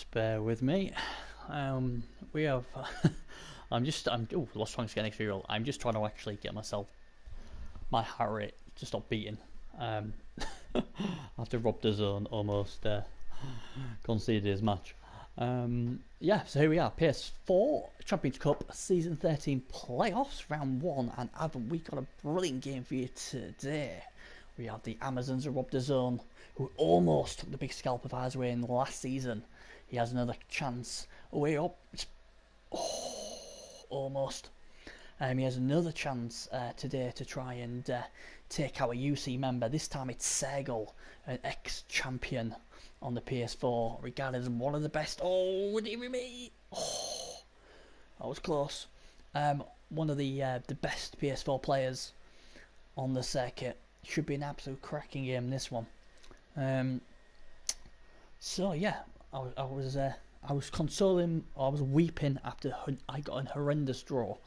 Just bear with me. We have. Lost trying to get next reroll. I'm just trying to actually get my heart rate to stop beating. After Rd1 almost conceded his match. Yeah, so here we are, Ps4 Champions Cup Season 13 Playoffs, Round 1, and haven't we got a brilliant game for you today? We have the Amazons of Rd1, who almost took the big scalp of ours away in the last season. He has another chance. Away up. Almost. He has another chance today to try and take our UC member. This time it's Sergel, an ex-champion on the Ps4, regarded as one of the best. Oh, dear me! Oh, that was close. One of the best Ps4 players on the circuit. Should be an absolute cracking game, this one. So yeah, I was consoling, or I was weeping after I got a horrendous draw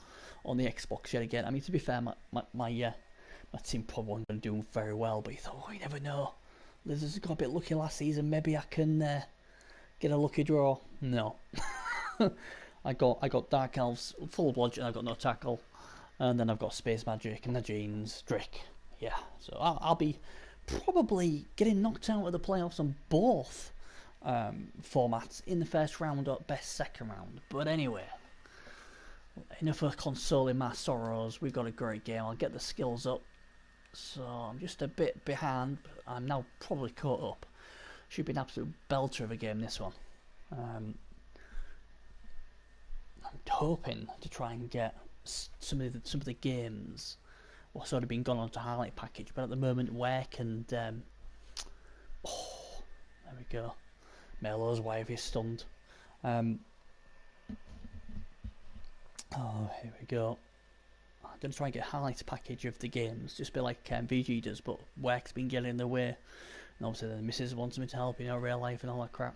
on the Xbox yet again. I mean, to be fair, my team probably wasn't going to do very well, but you thought, you never know. Lizards got a bit lucky last season. Maybe I can get a lucky draw. No, I got Dark Elves, full blodge, and I've got no tackle, and then I've got Space Magic and the Jeans Drick. Yeah, so I'll be probably getting knocked out of the playoffs on both formats in the first round or best second round. But anyway, enough of consoling my sorrows. We've got a great game. I'll get the skills up. So I'm just a bit behind. I'm now probably caught up. Should be an absolute belter of a game, this one. I'm hoping to try and get some of the games what's sort of been gone on to highlight package, but at the moment work and there we go. Melo's wife is stunned. Here we go. I'm going to try and get a highlights package of the games, just be like VG does, but work's been getting in the way. And obviously the missus wants me to help, real life and all that crap.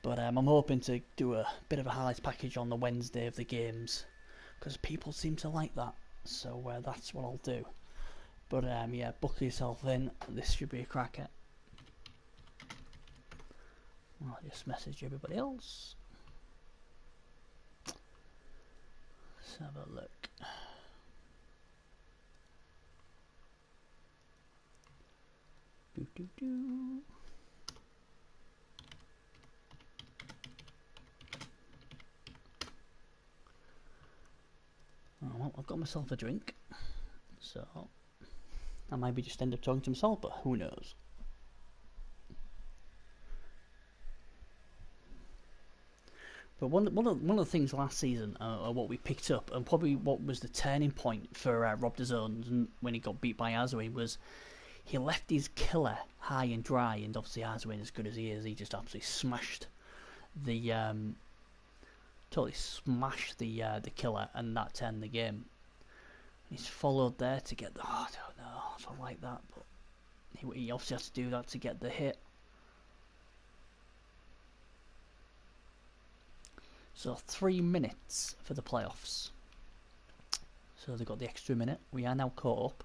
But I'm hoping to do a bit of a highlights package on the Wednesday of the games, because people seem to like that. So that's what I'll do. But yeah, buckle yourself in. This should be a cracker. I'll just message everybody else. Let's have a look. Oh, well, I've got myself a drink, so I might be just end up talking to myself, but who knows. But one of the things last season, what we picked up, and probably what was the turning point for Rd1 when he got beat by Azwin, was he left his killer high and dry, and obviously Azwin, as good as he is, he just absolutely smashed the the killer, and that turned the game. He's followed there to get the. Oh, I don't know if I like that, but he obviously has to do that to get the hit. So 3 minutes for the playoffs. So they've got the extra minute. We are now caught up.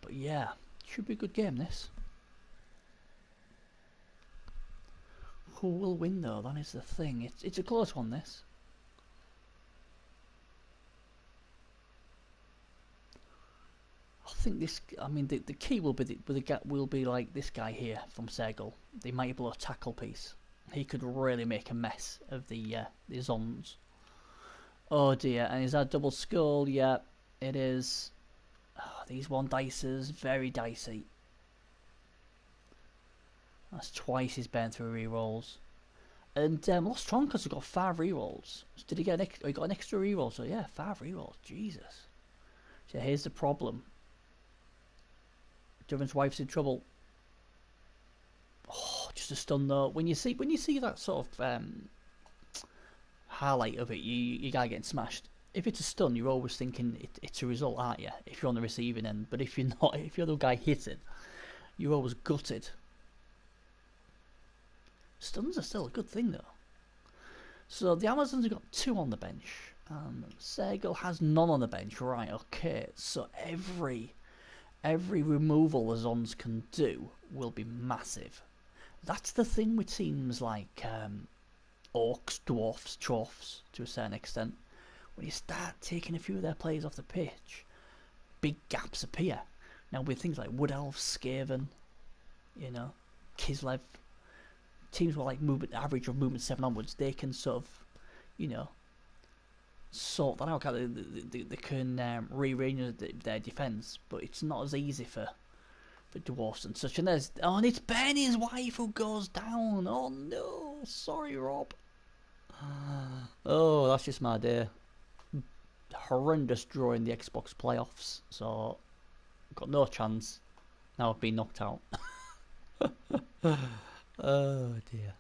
But yeah, should be a good game, this. Who will win though? That is the thing. It's a close one, this. I think this. I mean, the key will be like this guy here from Sergel. They might be able to tackle piece. He could really make a mess of the Zons. Oh dear! And is that double skull? Yeah, it is. Oh, these one dices very dicey. That's twice he's been through rerolls. And Lost Troncos have got 5 rerolls. So did he get he got an extra reroll? So yeah, 5 rerolls. Jesus. So here's the problem. Durin's wife's in trouble. Oh, just a stun though. When you see that sort of highlight of it, you guy getting smashed. If it's a stun, you're always thinking it's a result, aren't you? If you're on the receiving end, but if you're not, if you're the guy hitting, you're always gutted. Stuns are still a good thing though. So the Amazons have got 2 on the bench. Sergel has none on the bench. Right, okay. So every removal the Zons can do will be massive. That's the thing with teams like orcs, dwarfs, troffs to a certain extent. When you start taking a few of their players off the pitch, big gaps appear. Now with things like Wood Elves, Skaven, you know, Kislev, teams with like movement average of movement 7 onwards, they can sort of, you know, sort that out. They can rearrange their defence, but it's not as easy for dwarfs and such. And and it's Benny's wife who goes down. Oh no, sorry Rob. Oh, that's just my day. Horrendous draw in the Xbox playoffs, so got no chance. Now I've been knocked out. Oh dear.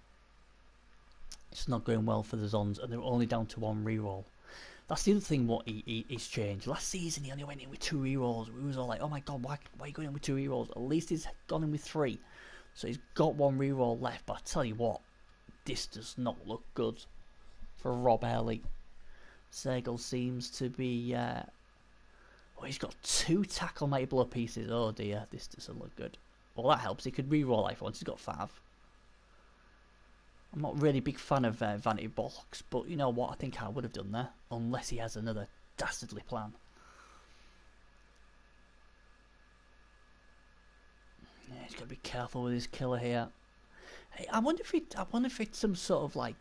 It's not going well for the Zons, and they're only down to 1 reroll. That's the other thing what he's changed. Last season he only went in with 2 rerolls. We was all like, oh my god, why are you going in with 2 rerolls? At least he's gone in with 3. So he's got 1 reroll left, but I tell you what, this does not look good for Rob Hurley. Sergel seems to be... he's got 2 tackle mighty blow pieces. Oh dear, this doesn't look good. Well, that helps. He could reroll life once. He's got 5. I'm not really a big fan of Vanity Bollocks, but you know what? I think I would have done there, unless he has another dastardly plan. Yeah, he's got to be careful with his killer here. Hey, I wonder if it's some sort of like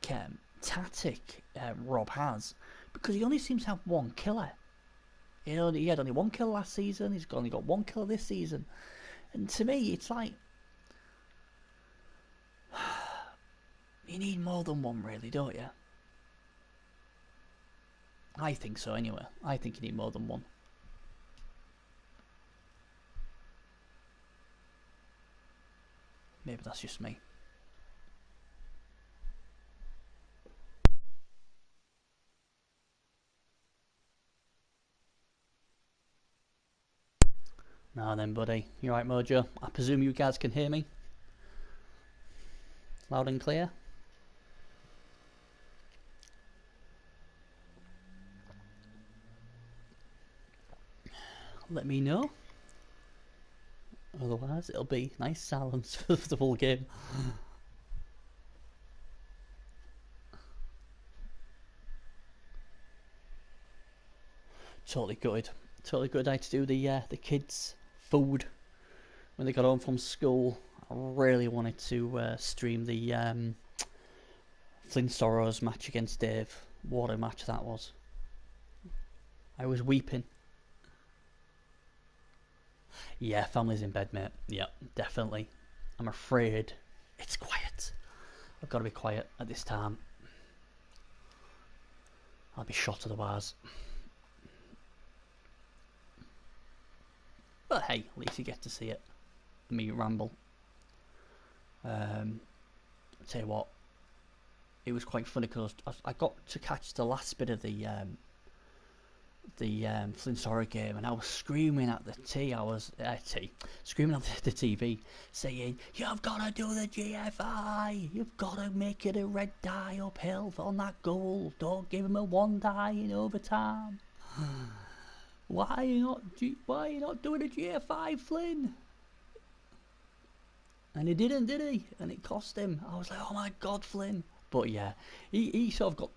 tactic Rob has, because he only seems to have 1 killer. He had only 1 kill last season. He's only got 1 kill this season, and to me, it's like. You need more than 1, really, don't you? I think so, anyway. I think you need more than 1. Maybe that's just me. Now then, buddy. You alright, Mojo? I presume you guys can hear me? Loud and clear? Let me know. Otherwise, it'll be nice silence for the full game. Totally gutted. Totally gutted. I had to do the kids' food when they got home from school. I really wanted to stream the Flint Sorrows match against Dave. What a match that was. I was weeping. Yeah, family's in bed, mate. Yeah, definitely. I'm afraid it's quiet. I've got to be quiet at this time. I'll be shot otherwise. But hey, at least you get to see it. Me ramble. I'll tell you what, it was quite funny because I got to catch the last bit of the Flint's Horror game, and I was screaming at the screaming at the TV, saying, "You've got to do the GFI. You've got to make it a red die uphill on that goal. Don't give him a 1 die in overtime. Why are you not doing a GFI, Flynn?" And he didn't, did he? And it cost him. I was like, oh my god, Flynn. But yeah, he sort of got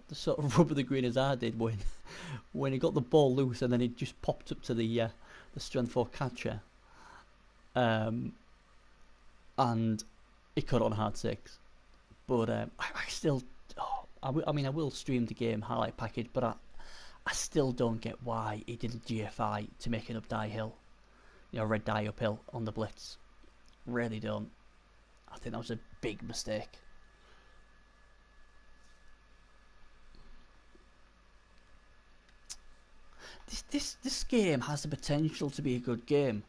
the sort of rub of the green as I did when he got the ball loose and then it just popped up to the strength 4 catcher, and he cut on hard 6. But I still, I will stream the game highlight package, but I still don't get why he did a GFI to make an up die hill, red die uphill on the blitz. Really don't. I think that was a big mistake. This game has the potential to be a good game.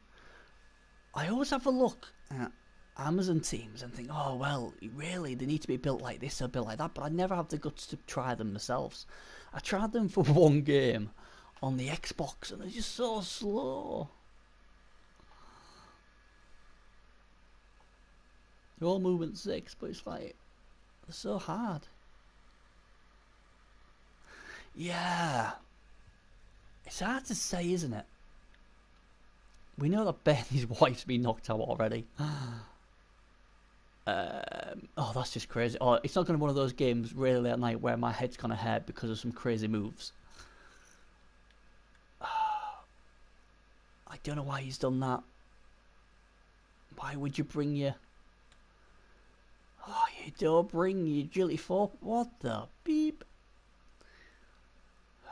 I always have a look at Amazon teams and think, oh well, really they need to be built like this or built like that, but I never have the guts to try them myself. I tried them for 1 game on the Xbox and they're just so slow. They're all movement 6, but it's like they're so hard. Yeah. It's hard to say, isn't it? We know that Ben, his wife's been knocked out already. Oh, that's just crazy. Oh, it's not going to be one of those games really late at night where my head's going to hurt because of some crazy moves. I don't know why he's done that. Why would you bring your... Oh, you don't bring your agility 4? What the beep?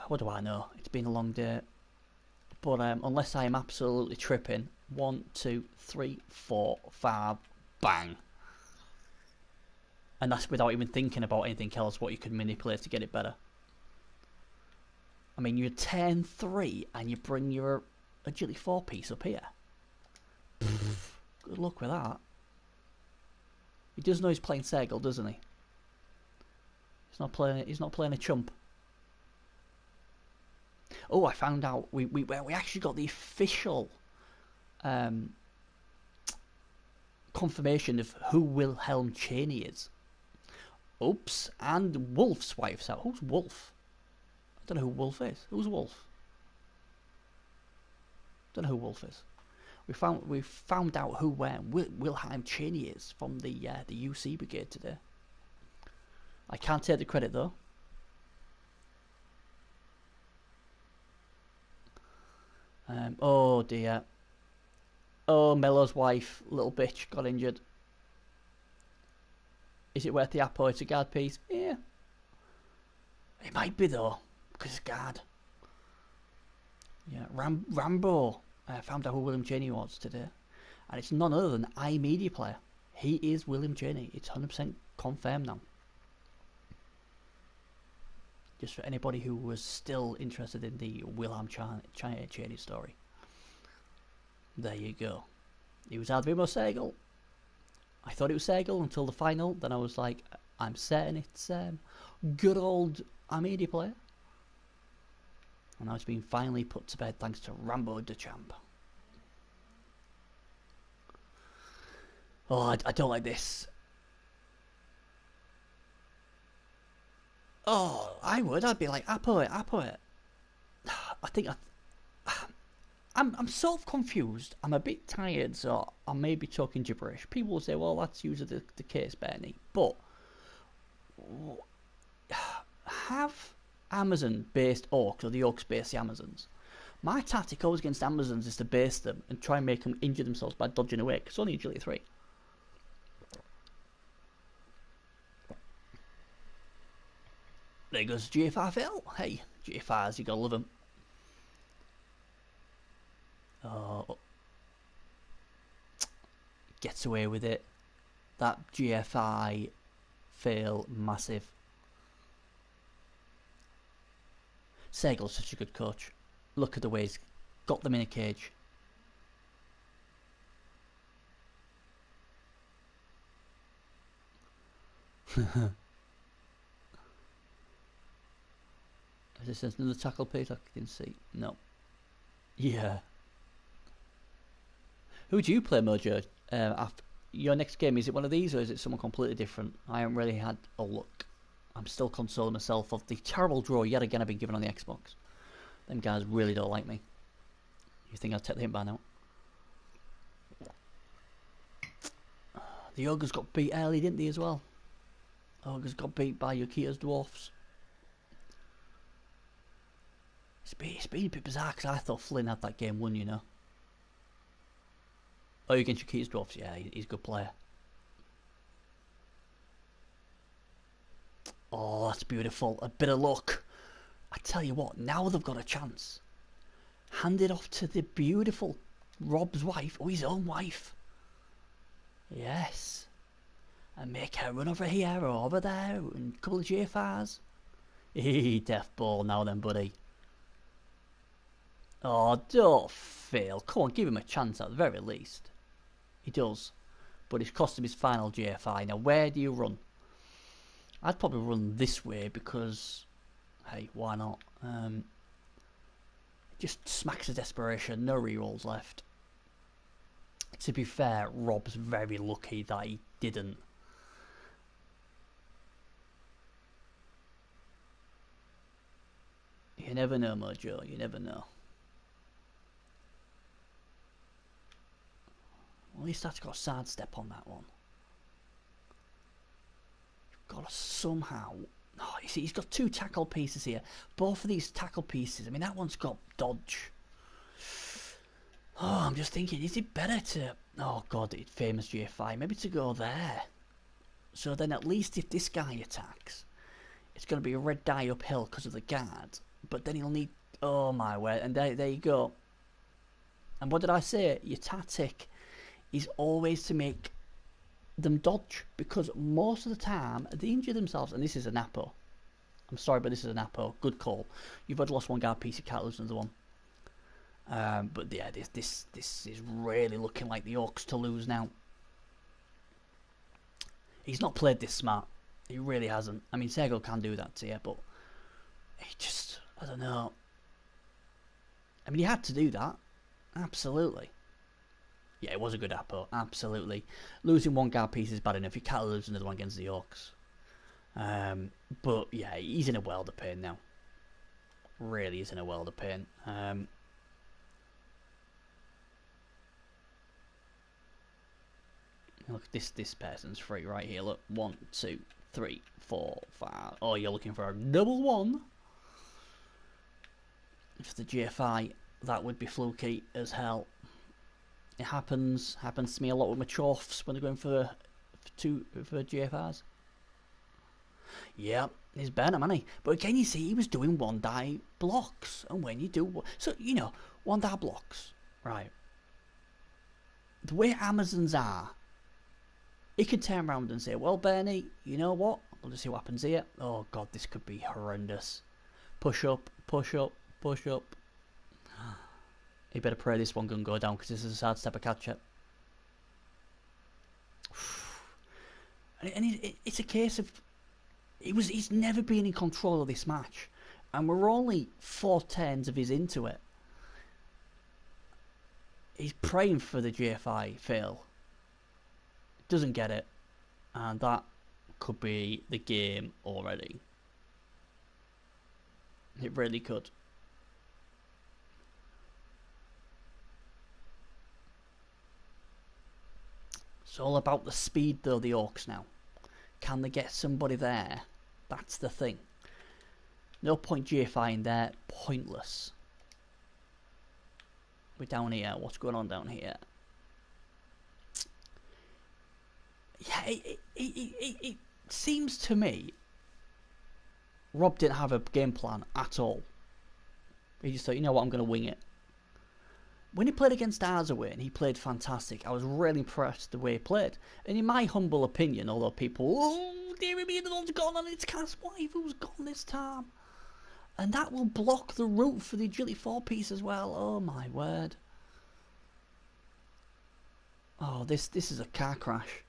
What do I know? It's been a long day. But unless I am absolutely tripping, 1, 2, 3, 4, 5, bang. And that's without even thinking about anything else, what you could manipulate to get it better. I mean, you're turn 3 and you bring your agility 4 piece up here. Good luck with that. He does know he's playing Sergal, doesn't he? He's not playing a chump. Oh, I found out we actually got the official confirmation of who Wilhelm Chaney is. Oops, and Wolf's wife's out. Who's Wolf? I don't know who Wolf is. Who's Wolf? Don't know who Wolf is. We found out who Wilhelm Chaney is from the UC Brigade today. I can't take the credit though. Oh dear. Oh, Mello's wife, little bitch, got injured. Is it worth the Apo? It's a guard piece. Yeah. It might be though, because it's guard. Yeah, Rambo. I found out who William Cheney was today. And it's none other than iMedia player. He is William Cheney. It's 100% confirmed now. Just for anybody who was still interested in the Wilhelm Cheney story. There you go. It was either him or Sergal. I thought it was Sergal until the final. Then I was like, I'm certain it's good old iMedia player. And now it's been finally put to bed thanks to Rambo the Champ. Oh, I don't like this. Oh, I would. I'd be like, Apo it. I think I'm sort of confused. I'm a bit tired, so I may be talking gibberish. People will say, well, that's usually the case, Bernie. But have Amazon based orcs or the orcs base the Amazons? My tactic always against Amazons is to base them and try and make them injure themselves by dodging away, because it's only agility 3. There goes GFR Phil. Hey, GFRs, you gotta love them. Oh, gets away with it. That GFI fail massive. Sergal's such a good coach. Look at the way he's got them in a cage. Is this another tackle piece I can see? No. Yeah. Who do you play, Mojo? After your next game, is it one of these or is it someone completely different? I haven't really had a look. I'm still consoling myself of the terrible draw yet again I've been given on the Xbox. Them guys really don't like me. You think I'd take the hint by now? The Ogres got beat early, didn't they, as well? Ogres got beat by Yukita's Dwarfs. It's been a bit bizarre because I thought Flynn had that game won, you know. Oh, against Yukita's Dwarfs? Yeah, he's a good player. Oh, that's beautiful. A bit of luck. I tell you what, now they've got a chance. Hand it off to the beautiful Rob's wife. Oh, his own wife. Yes. And make her run over here or over there and a couple of GFRs. Death ball now then, buddy. Oh, don't fail. Come on, give him a chance at the very least. He does. But it's cost him his final GFI. Now, where do you run? I'd probably run this way because, hey, why not? Just smacks of desperation. No rerolls left. To be fair, Rob's very lucky that he didn't. You never know, Mojo. You never know. Well, at least that's got a sidestep on that one. got to somehow... Oh, you see, he's got 2 tackle pieces here. Both of these tackle pieces, I mean, that one's got dodge. Oh, I'm just thinking, is it better to... Oh, God, it's famous GFI. Maybe to go there. So then at least if this guy attacks, it's going to be a red die uphill because of the guard. But then he'll need... Oh, my word. And there you go. And what did I say? Your tactic is always to make them dodge. Because most of the time, they injure themselves. And this is an Apo. I'm sorry, but this is an Apo. Good call. You've had lost one guard piece, you can't lose another one. But yeah, this is really looking like the Orcs to lose now. He's not played this smart. He really hasn't. I mean, Sego can do that to you, but he just, I don't know. I mean, he had to do that. Absolutely. Yeah, it was a good Apo. Absolutely. Losing one guard piece is bad enough. You can't lose another one against the Orcs. But yeah, he's in a world of pain now. Really is in a world of pain. Look, this person's free right here. Look, 1, 2, 3, 4, 5. Oh, you're looking for a double 1. If the GFI, that would be fluky as hell. It happens to me a lot with my chorfs when they're going for GFRs. Yeah, he's better, man. But again, you see, he was doing 1 die blocks, and when you do so, you know, 1 die blocks, right? The way Amazons are. He can turn around and say, well, Bernie, you know what? We'll just see what happens here. Oh, God, this could be horrendous. Push up, push up, push up. You better pray this one can go down because this is a hard step of catch-up. And it's a case of... He's never been in control of this match. And we're only 4 turns of his into it. He's praying for the GFI fail. Doesn't get it, and that could be the game already. It really could. It's all about the speed though, the Orcs now. Can they get somebody there? That's the thing. No point GFI in there, pointless. We're down here, what's going on down here? Yeah, it seems to me Rob didn't have a game plan at all. He just thought, you know what, I'm going to wing it. When he played against Rd1, he played fantastic. I was really impressed the way he played. And in my humble opinion, although people, oh, dear me, the one's gone on its cast, who's gone this time? And that will block the route for the agility 4 piece as well. Oh my word. Oh, this is a car crash.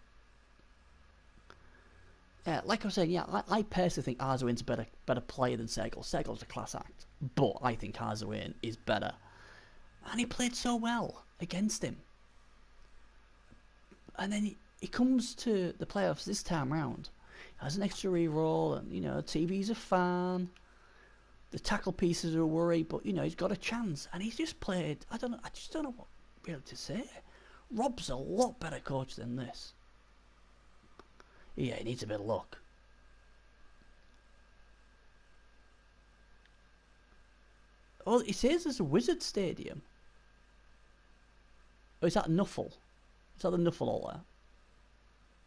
Yeah, like I was saying, yeah, I personally think Rd1's a better player than Sergel. Sergel's a class act, but I think Rd1 is better. And he played so well against him. And then he comes to the playoffs this time round. Has an extra reroll, and you know, TV's a fan. The tackle pieces are a worry, but you know, he's got a chance. And he's just played, I just don't know what really to say. Rob's a lot better coach than this. Yeah, he needs a bit of luck. Oh, it says there's a Wizard Stadium. Oh, is that Nuffle? Is that the Nuffle all there?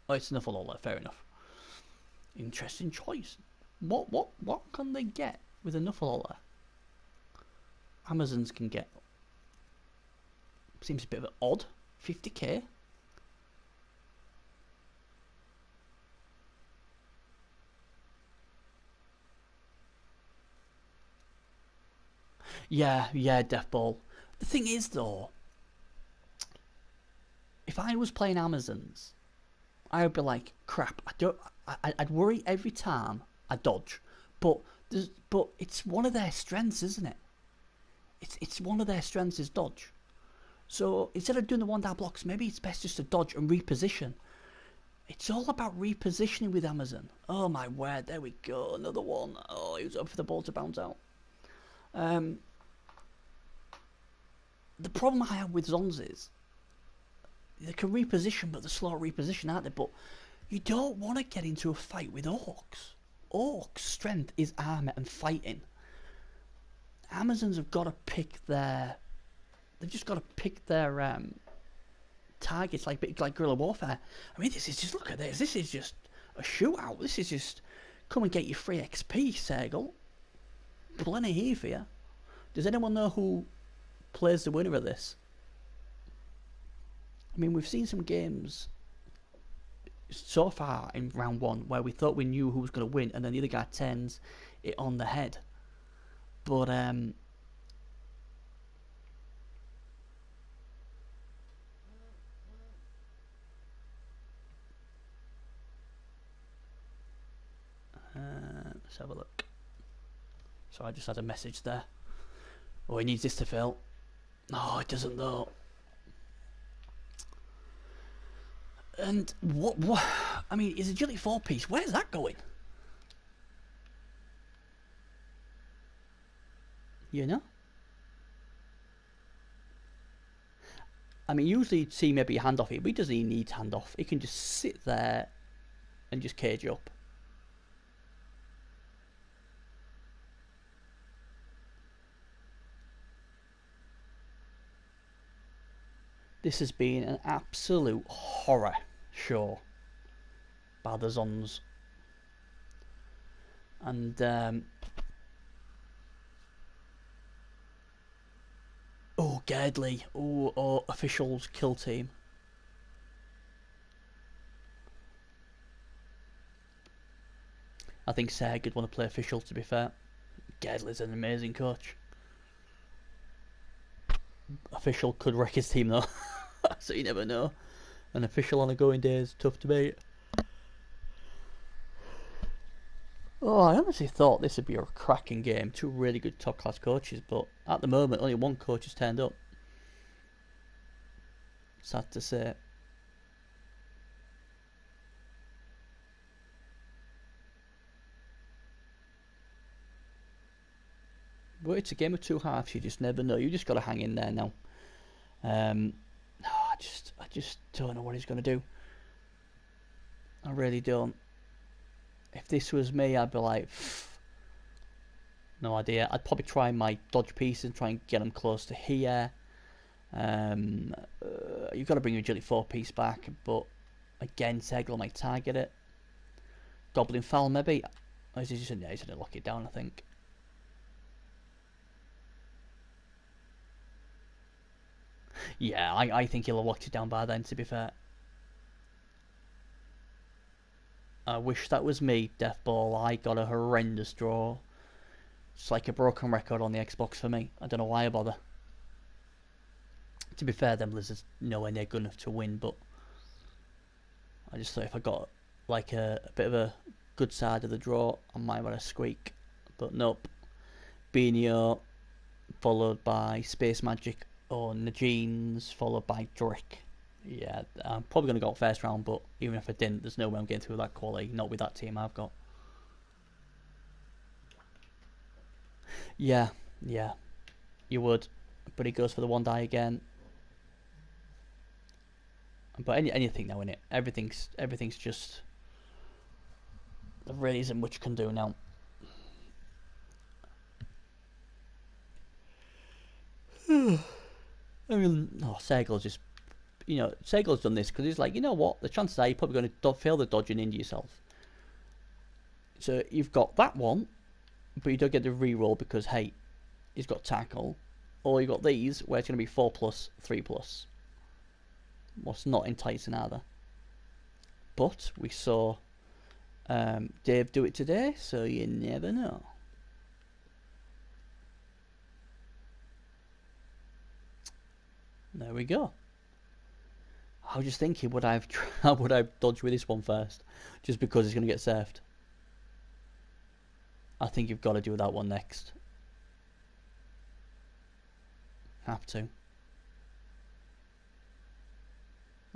Oh, it's Nuffle all there. Fair enough. Interesting choice. What can they get with a Nuffle all there? Amazons can get. Seems a bit of an odd. 50k. Yeah, Death Ball. The thing is, though, if I was playing Amazons, I would be like, crap. I'd worry every time I dodge, but it's one of their strengths, isn't it? It's one of their strengths is dodge. So instead of doing the 1-die blocks, maybe it's best just to dodge and reposition. It's all about repositioning with Amazon. Oh my word! There we go, another one. Oh, he was up for the ball to bounce out. The problem I have with Zons is they can reposition, but they're slow reposition, aren't they? But You don't want to get into a fight with orcs. Orcs' strength is armor and fighting. Amazons have got to pick their. They've just got to pick their targets like guerrilla warfare. I mean, this is just, look at this. This is just a shootout. This is just, come and get your free XP, Sergal. Plenty here for you. Does anyone know who plays the winner of this? I mean, we've seen some games so far in round one where we thought we knew who was going to win, and then the other guy turns it on the head. But let's have a look. So I just had a message there. Oh, he needs this to fill. No, it doesn't though. And what? I mean, is agility 4-piece? Where's that going? You know? I mean, usually you'd see maybe a handoff here, but he doesn't even need handoff. He can just sit there and just cage up. This has been an absolute horror show by the Zons. And oh, Gerdley. Oh, officials kill team. I think Seg would want to play official, to be fair. Gerdley's an amazing coach. Official could wreck his team though. So you never know. An official on a going day is tough to beat. Oh, I honestly thought this would be a cracking game. Two really good top class coaches, but at the moment only one coach has turned up. Sad to say. But it's a game of two halves, you just never know. You just got to hang in there now. I just don't know what he's going to do. I really don't. If this was me, I'd be like, no idea. I'd probably try my dodge piece and try and get him close to here. You've got to bring your agility 4-piece back, but again, Segel might target it. Goblin Foul, maybe. Or is he just, yeah, he's going to lock it down, I think. Yeah, I think he'll have locked it down by then, to be fair. I wish that was me, Deathball. I got a horrendous draw. It's like a broken record on the Xbox for me. I don't know why I bother. To be fair, them Blizzard's nowhere near good enough to win, but I just thought if I got like a bit of a good side of the draw, I might want to squeak. But nope. Benio, followed by Space Magic or Najeen's, followed by Drick. Yeah, I'm probably going to go first round, but even if I didn't, there's no way I'm getting through that quality, not with that team I've got. Yeah, you would. But he goes for the one die again. But anything now, innit? Everything's just... There really isn't much you can do now. I mean, Segel's just... You know, Segel's done this because he's like, you know what? The chances are you're probably going to fail the dodge and injure yourself. So you've got that one, but you don't get the reroll because, hey, he's got tackle. Or you've got these where it's going to be 4+, 3+. What's not enticing either. But we saw Dave do it today, so you never know. There we go. I was just thinking, would I have dodged with this one first, just because it's going to get surfed? I think you've got to do that one next. Have to.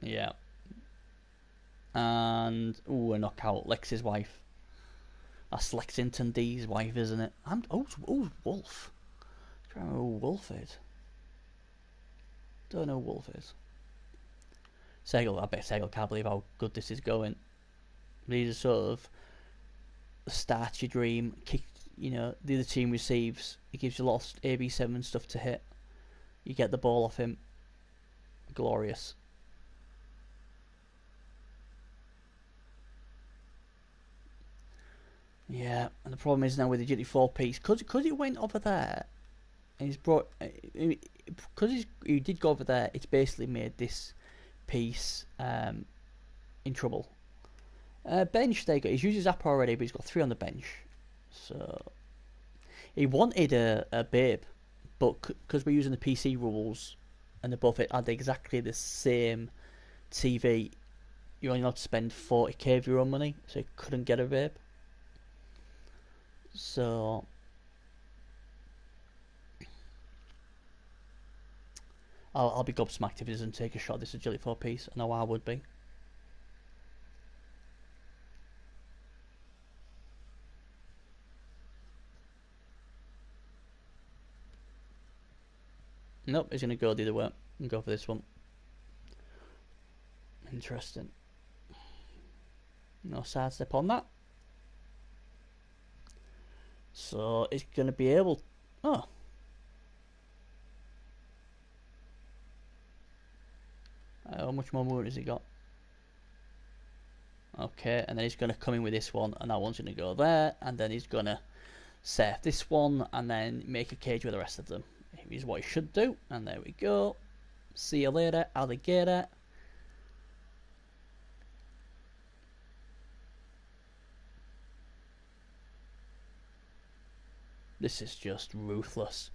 Yeah. And a knockout. Lex's wife. That's Lexington D's wife, isn't it? Oh, Wolf. I don't know who Wolf is. Don't know who Wolf is. Segel, I bet Segel can't believe how good this is going. These are sort of start your dream, kick, the other team receives. It gives you a lot of AB7 stuff to hit. You get the ball off him. Glorious. Yeah, and the problem is now with the agility 4 piece, because he went over there, and he's brought, because he did go over there, it's basically made this piece in trouble. Bench, there you go. He's used his app already, but he's got 3 on the bench. So he wanted a babe, but because we're using the PC rules, and they're both had exactly the same TV, you're only allowed to spend 40k of your own money, so he couldn't get a babe. So I'll be gobsmacked if he doesn't take a shot at this agility 4 piece. I know I would be. Nope, he's going to go the other way and go for this one. Interesting. No sidestep on that. So it's going to be able... Oh. How much more movement has he got? Okay, and then he's going to come in with this one, and that one's going to go there, and then he's going to save this one, and then make a cage with the rest of them. Here's what he should do, and there we go. See you later, alligator. This is just ruthless.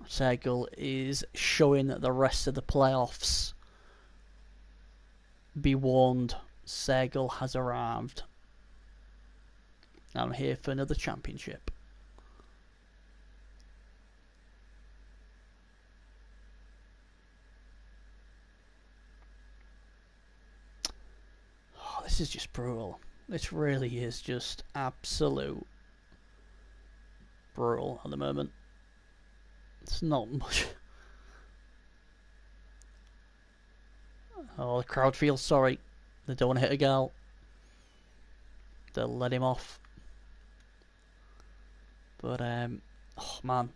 Sergel is showing the rest of the playoffs. Be warned, Sergel has arrived. I'm here for another championship. Oh, this is just brutal. This really is just absolute brutal at the moment. It's not much. Oh, the crowd feels sorry. They don't want to hit a girl. They'll let him off. But, oh man,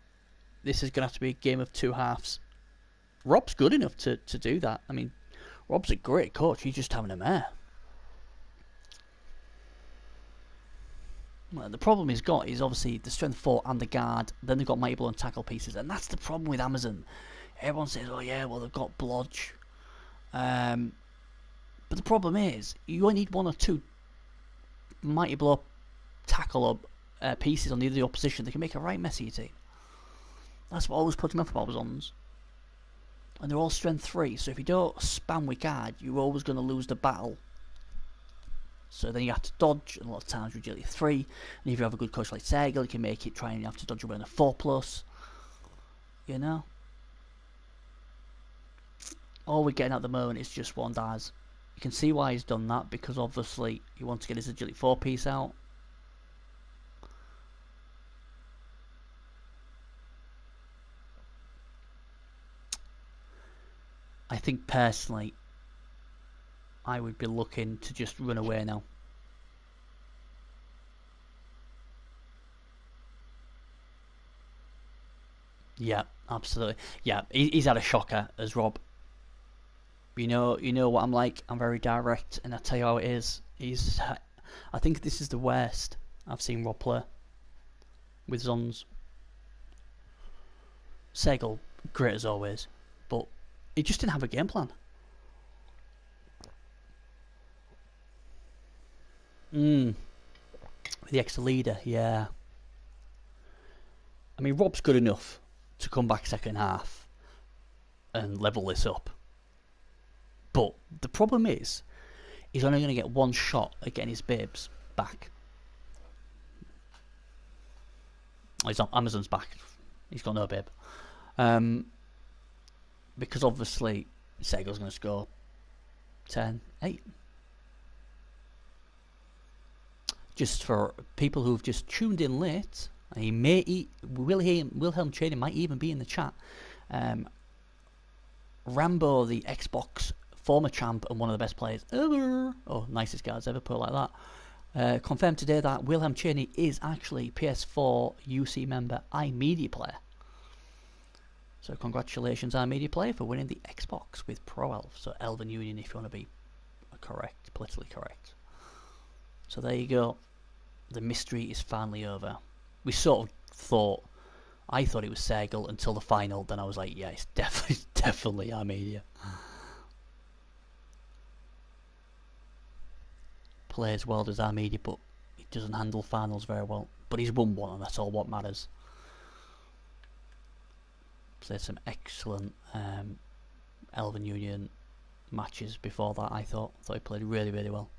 this is going to have to be a game of 2 halves. Rob's good enough to do that. I mean, Rob's a great coach. He's just having a mare. Well, the problem he's got is obviously the strength 4 and the guard. Then they've got mighty blow and tackle pieces, and that's the problem with Amazon. Everyone says, "Oh yeah, well they've got blodge," but the problem is you only need 1 or 2 mighty blow, tackle or pieces on the opposition. They can make a right mess of your team. That's what always puts me off about Amazons. And they're all strength 3, so if you don't spam with guard, you're always going to lose the battle. So then you have to dodge, and a lot of times with agility 3. And if you have a good coach like Sergel, you can make it try and you have to dodge away on a 4+. You know? All we're getting at the moment is just 1 dies. You can see why he's done that, because obviously he wants to get his agility 4 piece out. I think personally, I would be looking to just run away now. Yeah, absolutely. Yeah, he's had a shocker as Rob. You know what I'm like. I'm very direct, and I tell you how it is. I think this is the worst I've seen Rob play with Zons. Sergel, great as always, but he just didn't have a game plan. The extra leader, yeah. I mean, Rob's good enough to come back second half and level this up. But the problem is, he's only going to get 1 shot at getting his babes back. He's on Amazon's back. He's got no babe. Because obviously, Sergel's going to score 10, 8. Just for people who've just tuned in late, Wilhelm Trading might even be in the chat. Rambo, the Xbox former champ and one of the best players ever. Oh, nicest guys ever, put it like that. Confirmed today that Wilhelm Cheney is actually PS4 UC member iMedia player. So congratulations iMedia player for winning the Xbox with Pro Elf. So Elven Union if you want to be correct, politically correct. So there you go. The mystery is finally over. We sort of thought, I thought it was Sergel until the final, then I was like, yeah, it's definitely iMedia. Plays well as iMedia, but he doesn't handle finals very well. But he's won one, and that's all what matters. Played some excellent Elven Union matches before that, I thought. He played really, really well.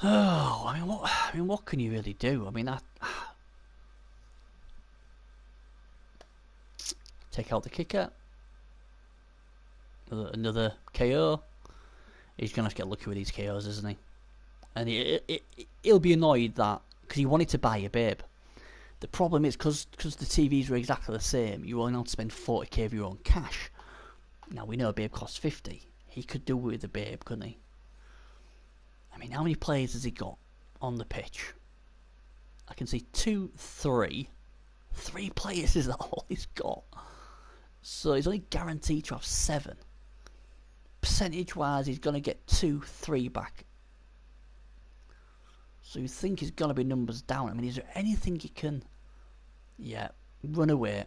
Oh, I mean, what can you really do? I mean, take out the kicker. Another KO. He's gonna have to get lucky with these KOs, isn't he? And he'll be annoyed that because he wanted to buy a Babe. The problem is because the TVs were exactly the same. You only have to spend 40k of your own cash. Now we know a Babe costs 50. He could do with a Babe, couldn't he? I mean, how many players has he got on the pitch? I can see 2, 3. 3 players is that all he's got? So he's only guaranteed to have 7. Percentage-wise, he's going to get 2, 3 back. So you think he's going to be numbers down. I mean, is there anything he can... Yeah, run away.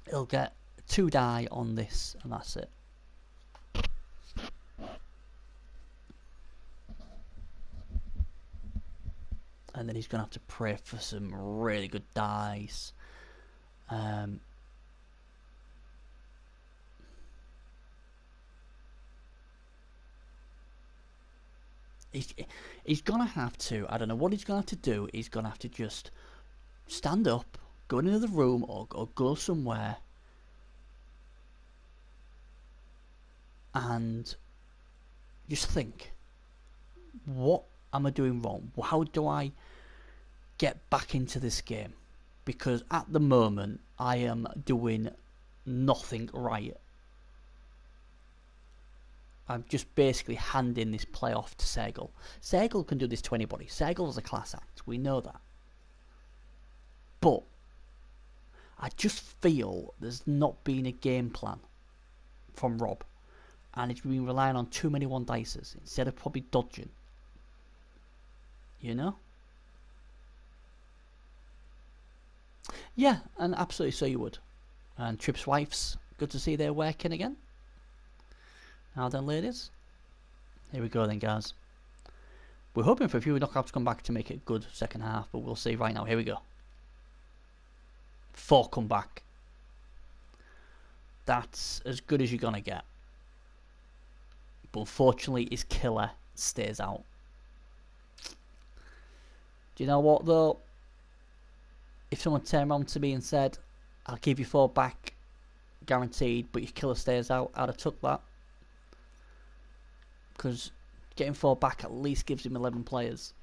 He'll get 2 die on this, and that's it. And then he's going to have to pray for some really good dice. He's going to have to, I don't know what he's going to have to do, he's going to have to just stand up, go in another room or go somewhere and just think, what am I doing wrong? How do I get back into this game? Because at the moment I am doing nothing right. I'm just basically handing this playoff to Sergel. Sergel can do this to anybody. Sergel's a class act, we know that. But I just feel there's not been a game plan from Rob, and it's been relying on too many one dices instead of probably dodging. You know? Yeah, and absolutely so you would. And Tripp's wife's good to see they're working again. Now then, ladies. Here we go then, guys. We're hoping for a few knockouts to come back to make it a good second half, but we'll see right now. Here we go. 4 come back. That's as good as you're going to get. But unfortunately, his killer stays out. Do you know what, though? If someone turned around to me and said, I'll give you 4 back, guaranteed, but your killer stays out, I'd have took that. Because getting 4 back at least gives him 11 players.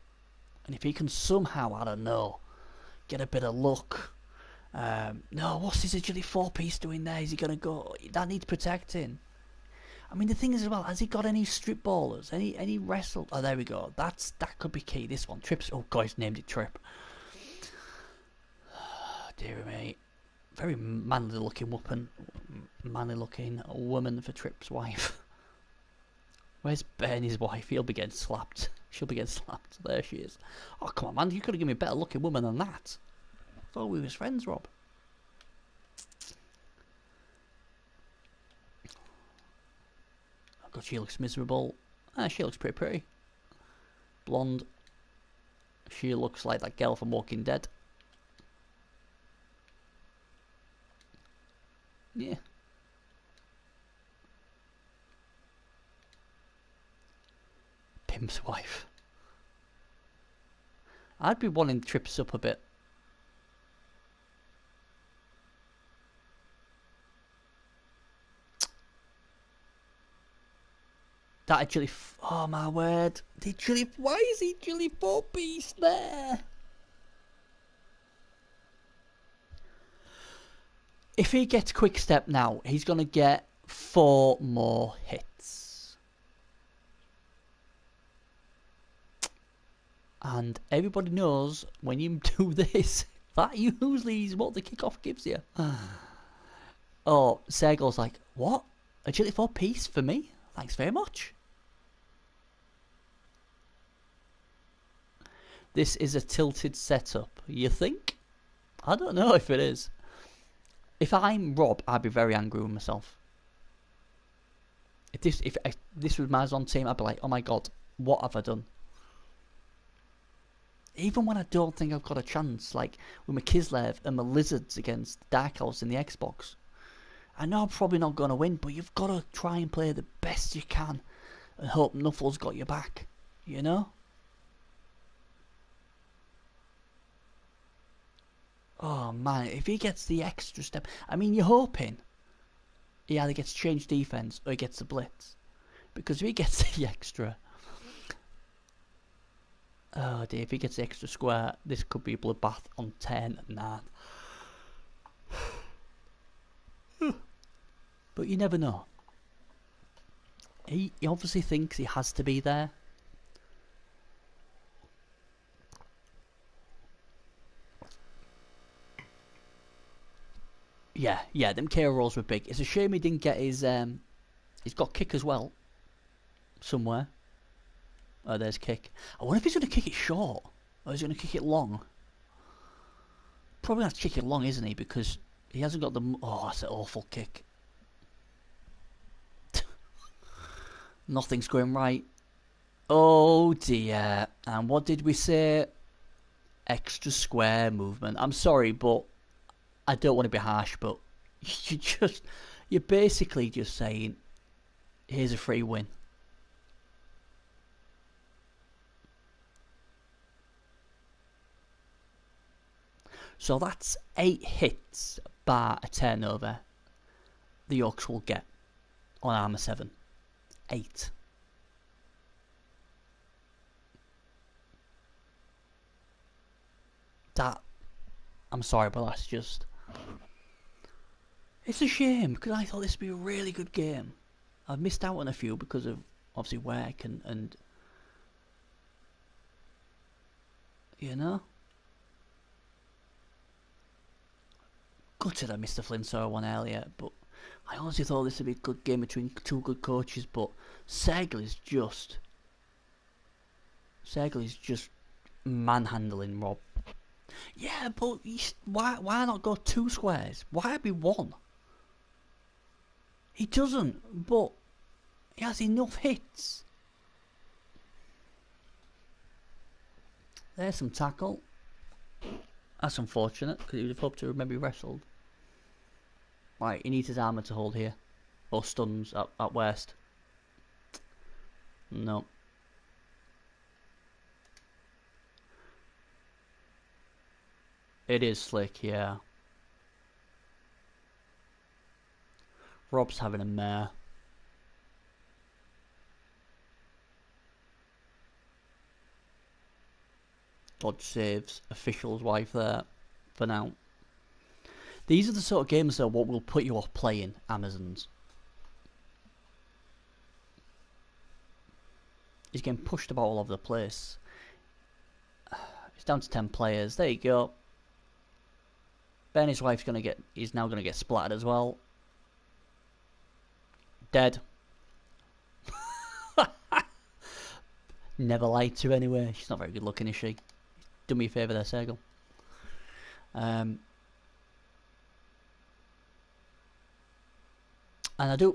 And if he can somehow, I don't know, get a bit of luck. No, what's his agility 4-piece doing there? Is he going to go? That needs protecting. I mean, the thing is as well, has he got any strip ballers? Any wrestle? Oh, there we go. That could be key. This one. Trips. Oh, God, he's named it Trip. Dear me. Very manly looking weapon. Manly looking woman for Trip's wife. Where's Bernie's wife? He'll be getting slapped. She'll be getting slapped. There she is. Oh, come on, man. You could have given me a better looking woman than that. I thought we was friends, Rob. Oh, God, she looks miserable. She looks pretty. Blonde. She looks like that girl from Walking Dead. Yeah. Pimp's wife. I'd be wanting trips up a bit. That actually. Oh my word! Why is he actually 4-piece there? If he gets quick step now, he's gonna get 4 more hits. And everybody knows when you do this, that usually is what the kickoff gives you. Oh, Sergel's like, what? Agility 4-piece for me? Thanks very much. This is a tilted setup, you think? I don't know if it is. If I'm Rob, I'd be very angry with myself. If this was my Zon team, I'd be like, oh my god, what have I done? Even when I don't think I've got a chance, like with my Kislev and my Lizards against Dark House in the Xbox. I know I'm probably not going to win, but you've got to try and play the best you can and hope Nuffle's got your back, you know? Oh man, if he gets the extra step, I mean, you're hoping he either gets changed defense or he gets the blitz, because if he gets the extra, oh dear, if he gets the extra square, this could be a bloodbath on 10 and 9. But you never know. He obviously thinks he has to be there. Yeah, them KO rolls were big. It's a shame he didn't get his, he's got kick as well. Somewhere. Oh, there's kick. I wonder if he's going to kick it short. Or is he going to kick it long? Probably going to kick it long, isn't he? Because he hasn't got the... Oh, that's an awful kick. Nothing's going right. Oh dear. And what did we say? Extra square movement. I'm sorry, but I don't want to be harsh, but you're basically just saying, here's a free win. So that's 8 hits bar a turnover the Orcs will get on Armour 7. 8. That, I'm sorry, but that's just... It's a shame, because I thought this would be a really good game. I've missed out on a few because of, obviously, work and you know? Gutted I missed the Flintsore one earlier, but I honestly thought this would be a good game between 2 good coaches, but Sergel is just manhandling Rob. Yeah, but why not go 2 squares? Why be 1? He doesn't, but he has enough hits. There's some tackle. That's unfortunate, because he would have hoped to maybe wrestled. Right, he needs his armour to hold here. Or stuns at worst. No. It is slick, yeah. Rob's having a mare. Dodge saves. Official's wife there for now. These are the sort of games, though, what will put you off playing Amazons. He's getting pushed about all over the place. It's down to 10 players. There you go. Ben, his wife's is now gonna get splattered as well. Dead. Never lied to anyway. She's not very good looking, is she? Do me a favour there, Sergel. And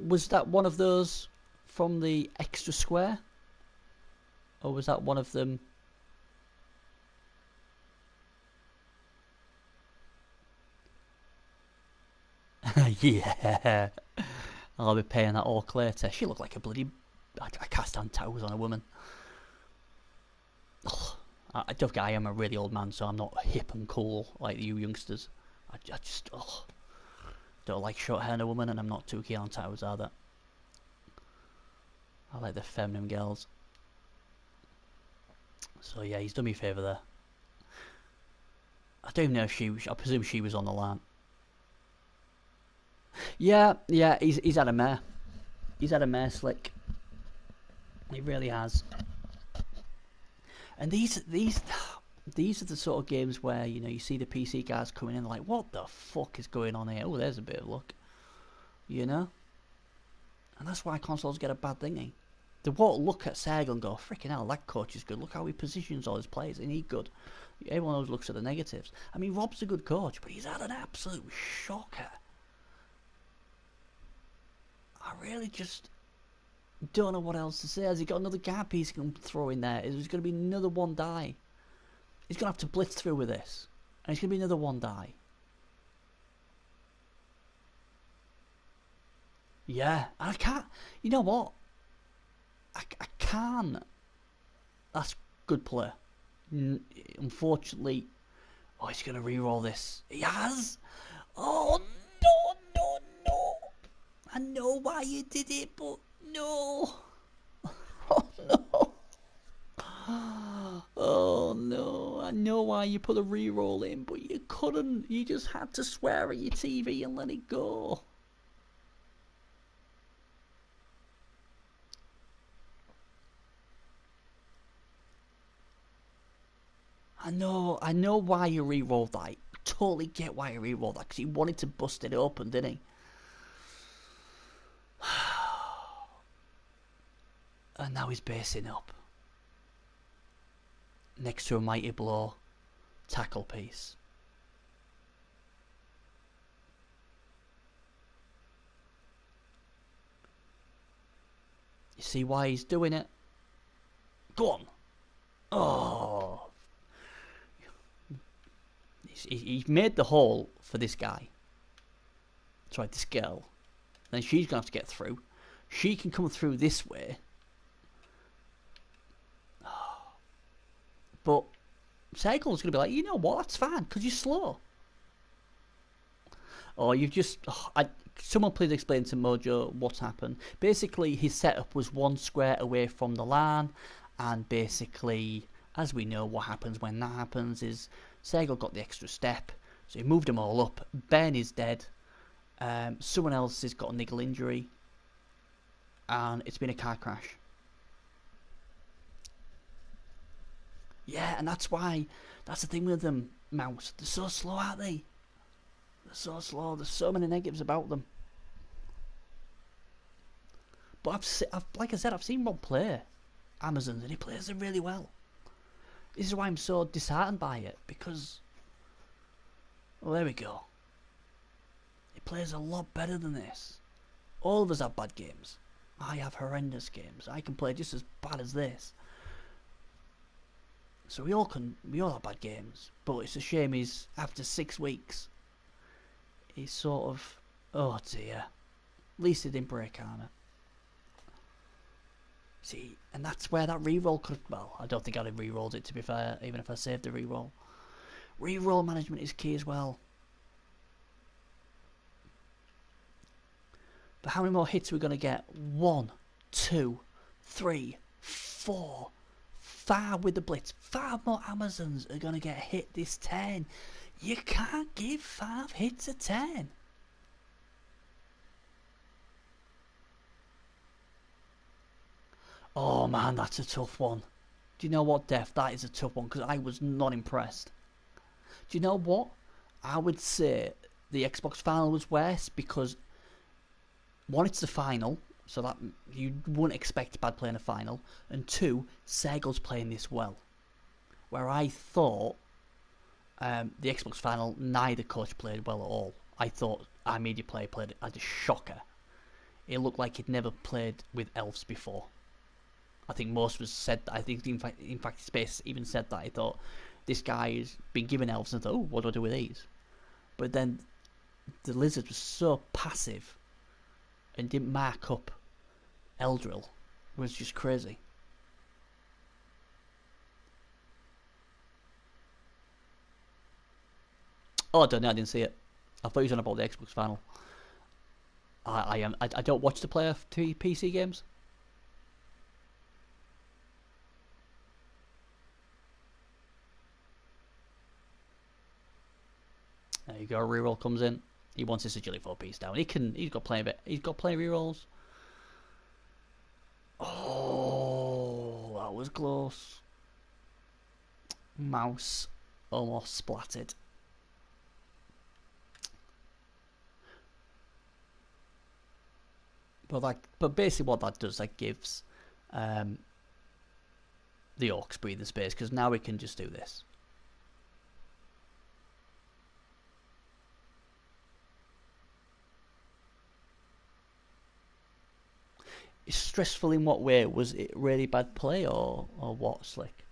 was that one of those from the extra square? Or was that one of them? Yeah. I'll be paying that all later. She looked like a bloody... I can't stand towels on a woman. Ugh. I don't get I am a really old man, so I'm not hip and cool like you youngsters. I just... Ugh. Don't like short hair in a woman, and I'm not too keen on towels either. I like the feminine girls. So yeah, he's done me a favour there. I don't even know if she... I presume she was on the line. Yeah, he's had a mare. He's had a mare slick. He really has. And these are the sort of games where, you know, you see the PC guys coming in like, what the fuck is going on here? Oh, there's a bit of luck. You know? And that's why consoles get a bad thingy. They won't look at Sega and go, freaking hell, that coach is good. Look how he positions all his players. Isn't he good? Everyone always looks at the negatives. I mean, Rob's a good coach, but he's had an absolute shocker. I really just don't know what else to say. Has he got another gap piece he can throw in there? Is there going to be another one die? He's going to have to blitz through with this. And it's going to be another one die. Yeah, and I can't... You know what? I can. That's good play. Unfortunately... Oh, he's going to re-roll this. He has! Oh, no. I know why you did it, but no. Oh, no. Oh, no. I know why you put a re-roll in, but you couldn't. You just had to swear at your TV and let it go. I know why you re-rolled that. I totally get why you re-rolled that, because he wanted to bust it open, didn't he? And now he's basing up. Next to a mighty blow tackle piece. You see why he's doing it? Go on. Oh. He's made the hole for this guy. Sorry, this girl. Then she's going to have to get through. She can come through this way. But Cycle's going to be like, you know what, that's fine, because you're slow. Or you've just... someone please explain to Mojo what's happened. Basically, his setup was one square away from the line, and basically, as we know, what happens when that happens is Segal got the extra step, so he moved them all up. Ben is dead. Someone else has got a niggle injury, and it's been a car crash. Yeah, and that's why, that's the thing with them, Mouse. They're so slow, aren't they? They're so slow. There's so many negatives about them. But like I said, I've seen Rob play Amazons, and he plays them really well. This is why I'm so disheartened by it, because... Well, there we go. He plays a lot better than this. All of us have bad games. I have horrendous games. I can play just as bad as this. So we all have bad games, but it's a shame he's, after 6 weeks, he's sort of, oh dear, at least he didn't break armour. See, and that's where that reroll could, well, I don't think I'd have re-rolled it, to be fair, even if I saved the reroll. Reroll management is key as well. But how many more hits are we going to get? 1, 2, 3, 4... 5 with the blitz. 5 more Amazons are going to get hit this turn. You can't give 5 hits a turn. Oh man, that's a tough one. Do you know what, Def? That is a tough one, because I was not impressed. Do you know what? I would say the Xbox final was worse, because 1, it's the final, so that you wouldn't expect bad play in a final, and 2, Segal's playing this well. Where I thought the Xbox final, neither coach played well at all. I thought our media player played as a shocker. It looked like he'd never played with elves before. I think most of us said that. I think in fact Space even said that. He thought this guy has been given elves and thought, oh, what do I do with these? But then The lizard was so passive and didn't mark up Eldril. It was just crazy. Oh, I don't know. I didn't see it. I thought he was on about the Xbox final. I don't watch the player to PC games. There you go. Reroll comes in. He wants his agility 4 piece down. He can. He's got plenty of it. He's got plenty of rerolls. Oh, that was close. Mouse almost splattered. But basically, what that does, that gives the orcs breathing space, because now we can just do this. It's stressful in what way? Was it really bad play or what, Slick?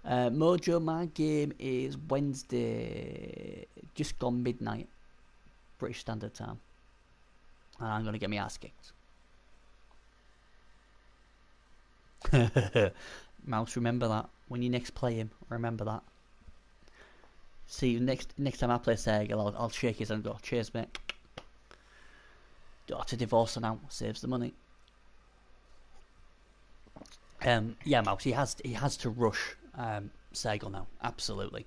Mojo, my game is Wednesday, just gone midnight, British Standard Time. And I'm going to get my ass kicked. Mouse, remember that. When you next play him, remember that. See, next time I play Sergel, I'll shake his hand and go, cheers, mate. Don't have to divorce her now, saves the money. Yeah, Mouse, he has to rush Sergel now, absolutely.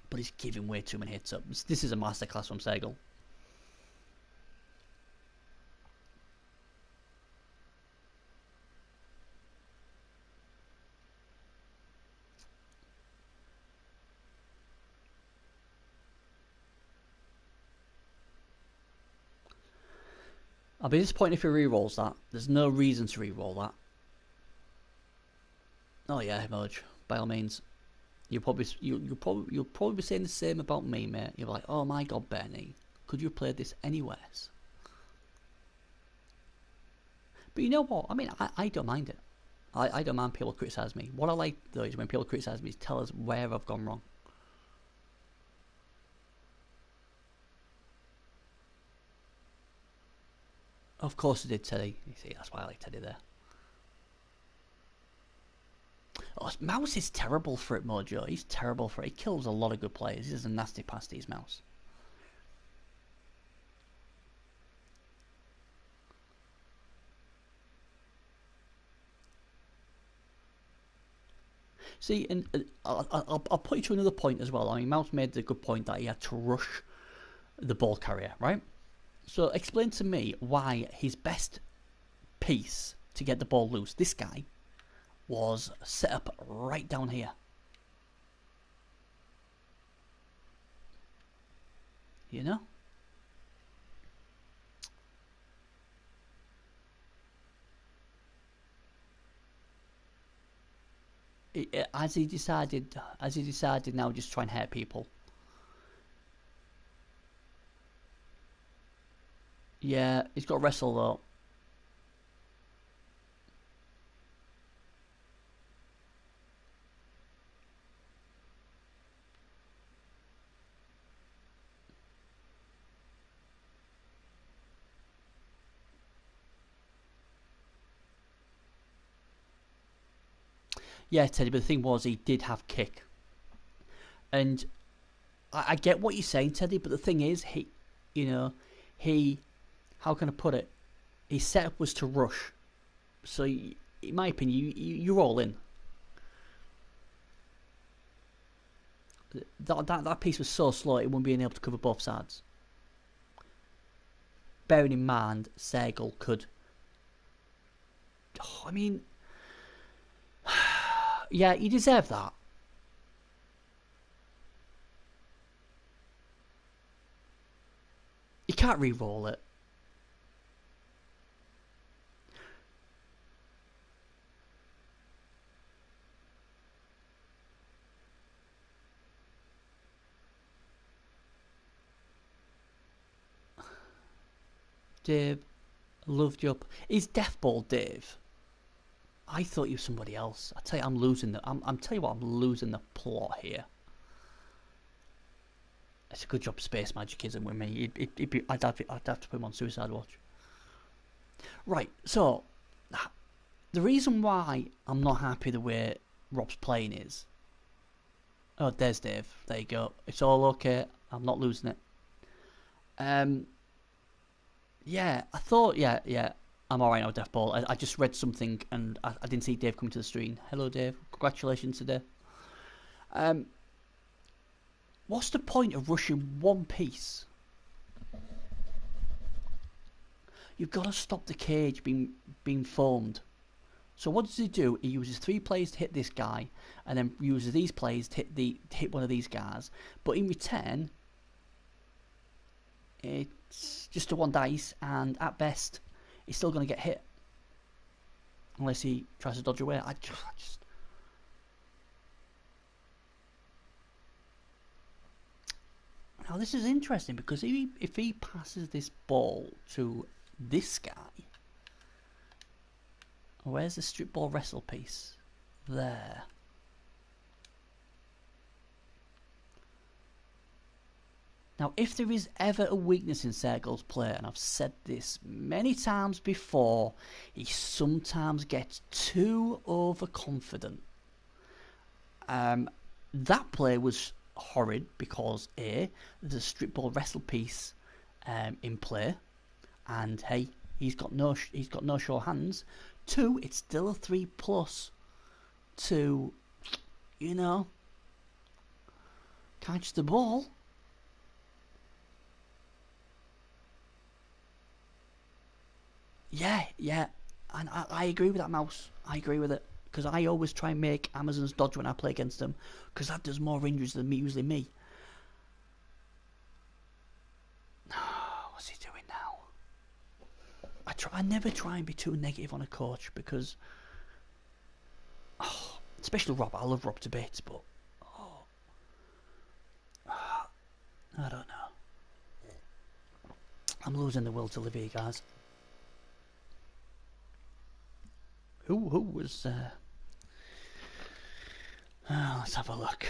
But he's giving way too many hits up. This is a masterclass from Sergel. I'll be disappointed if he re-rolls that. There's no reason to re-roll that. Oh yeah, Merge. By all means, you'll probably be saying the same about me, mate. You're like, oh my god, Benny, could you have played this anywheres? But you know what? I mean, I don't mind it. I don't mind people criticise me. What I like though is when people criticise me, is tell us where I've gone wrong. Of course I did, Teddy. You see, that's why I like Teddy there. Oh, Mouse is terrible for it, Mojo. He's terrible for it. He kills a lot of good players. He's a nasty pasties, Mouse. See, and I'll put you to another point as well. I mean, Mouse made the good point that he had to rush the ball carrier, right? So explain to me why his best piece to get the ball loose, this guy, was set up right down here. You know? As he decided now just try and hurt people. Yeah, he's got to wrestle though. Yeah, Teddy, but the thing was, he did have kick. And I get what you're saying, Teddy, but the thing is, he, how can I put it? His setup was to rush. So, in my opinion, you're all in. That piece was so slow, it wouldn't be able to cover both sides. Bearing in mind, Sergel could. Oh, I mean, yeah, you deserve that. You can't re-roll it. Dave, loved you up. Is Deathball Dave? I thought you were somebody else. I tell you, I'm losing the. I'm tell you what, I'm losing the plot here. It's a good job Space Magic isn't with me. I'd have to put him on Suicide Watch. Right, so the reason why I'm not happy the way Rob's playing is... Oh, there's Dave. There you go. It's all okay. I'm not losing it. Yeah, I thought, yeah, I'm alright now, Death Ball. I just read something and I didn't see Dave come to the stream. Hello, Dave. Congratulations today. What's the point of rushing one piece? You've got to stop the cage being formed. So what does he do? He uses 3 players to hit this guy, and then uses these players to hit one of these guys. But in return, it's just a 1 dice, and at best, he's still going to get hit. Unless he tries to dodge away. I just... Now this is interesting, because if he passes this ball to this guy... Where's the strip ball wrestle piece? There. Now, if there is ever a weakness in Sergel's play, and I've said this many times before, he sometimes gets too overconfident. That play was horrid because A, there's a strip ball wrestle piece in play, and hey, he's got no sure hands. 2, it's still a 3+ to, you know, catch the ball. Yeah, and I agree with that, Mouse. I agree with it, because I always try and make Amazons dodge when I play against them, because that does more injuries than usually me. What's he doing now? I never try and be too negative on a coach, because, especially Rob. I love Rob to bits, but I don't know. I'm losing the will to live here, guys. Who was? Let's have a look.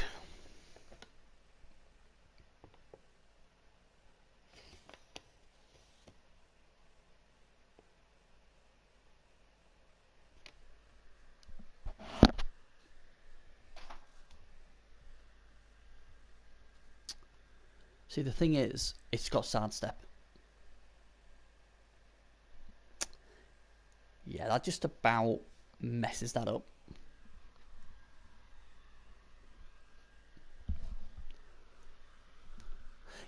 See, the thing is, it's got sidestep. Yeah, that just about messes that up.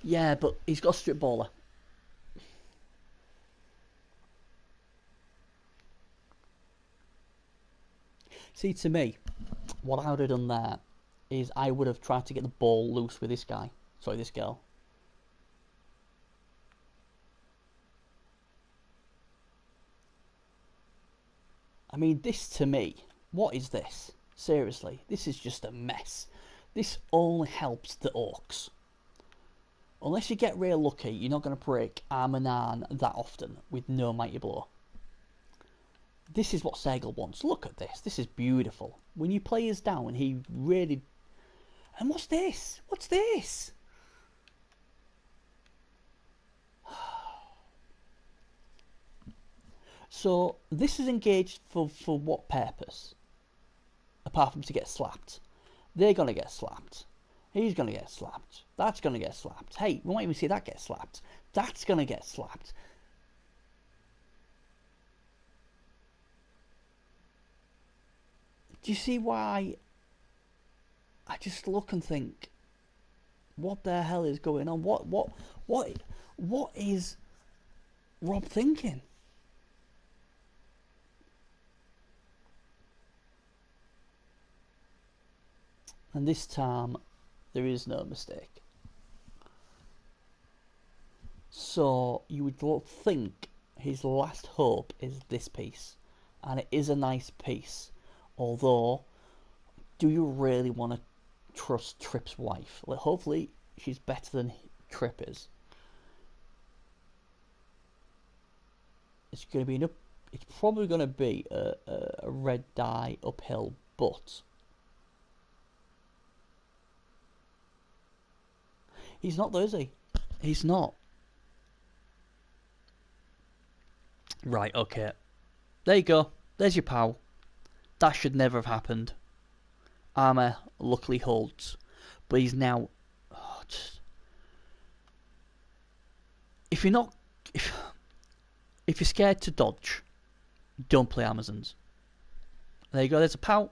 Yeah, but he's got a strip baller. See, to me, what I would have done there is I would have tried to get the ball loose with this guy. Sorry, this girl. I mean, this to me, what is this? Seriously, this is just a mess. This only helps the orcs. Unless you get real lucky, you're not going to break arm and arm that often with no mighty blow. This is what Sergel wants. Look at this. This is beautiful. When you play us down, he really... And what's this? What's this? So, this is engaged for what purpose? Apart from to get slapped. They're going to get slapped. He's going to get slapped. That's going to get slapped. Hey, we might even see that get slapped. That's going to get slapped. Do you see why I just look and think, what the hell is going on? What is Rob thinking? And this time, there is no mistake. So, you would think his last hope is this piece. And it is a nice piece. Although, do you really want to trust Tripp's wife? Well, hopefully, she's better than Tripp is. It's going to be it's probably going to be a red die uphill, but He's not though, is he? He's not. Right, okay. There you go. There's your pal. That should never have happened. Armour luckily holds. But he's now... Oh, if you're not... If you're scared to dodge, don't play Amazons. There you go, there's a pal.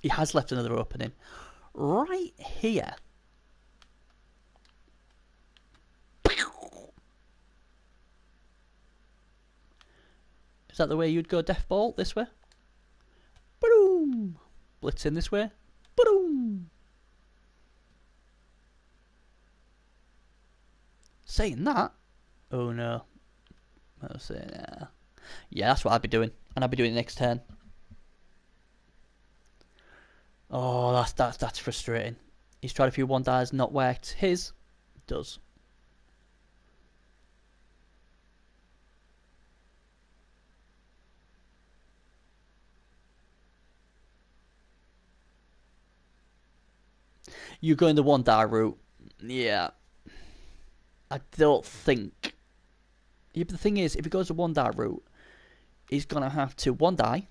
He has left another opening. Right here. Is that the way you'd go death ball? This way? Boom! Blitz in this way. Boom! Saying that, oh no. I'll say, yeah, that's what I'd be doing. And I'd be doing it next turn. Oh, that's frustrating. He's tried a few one dies, not worked. His does. You're going the one die route. Yeah. I don't think. Yeah, but the thing is, if he goes the one die route, he's going to have to one die,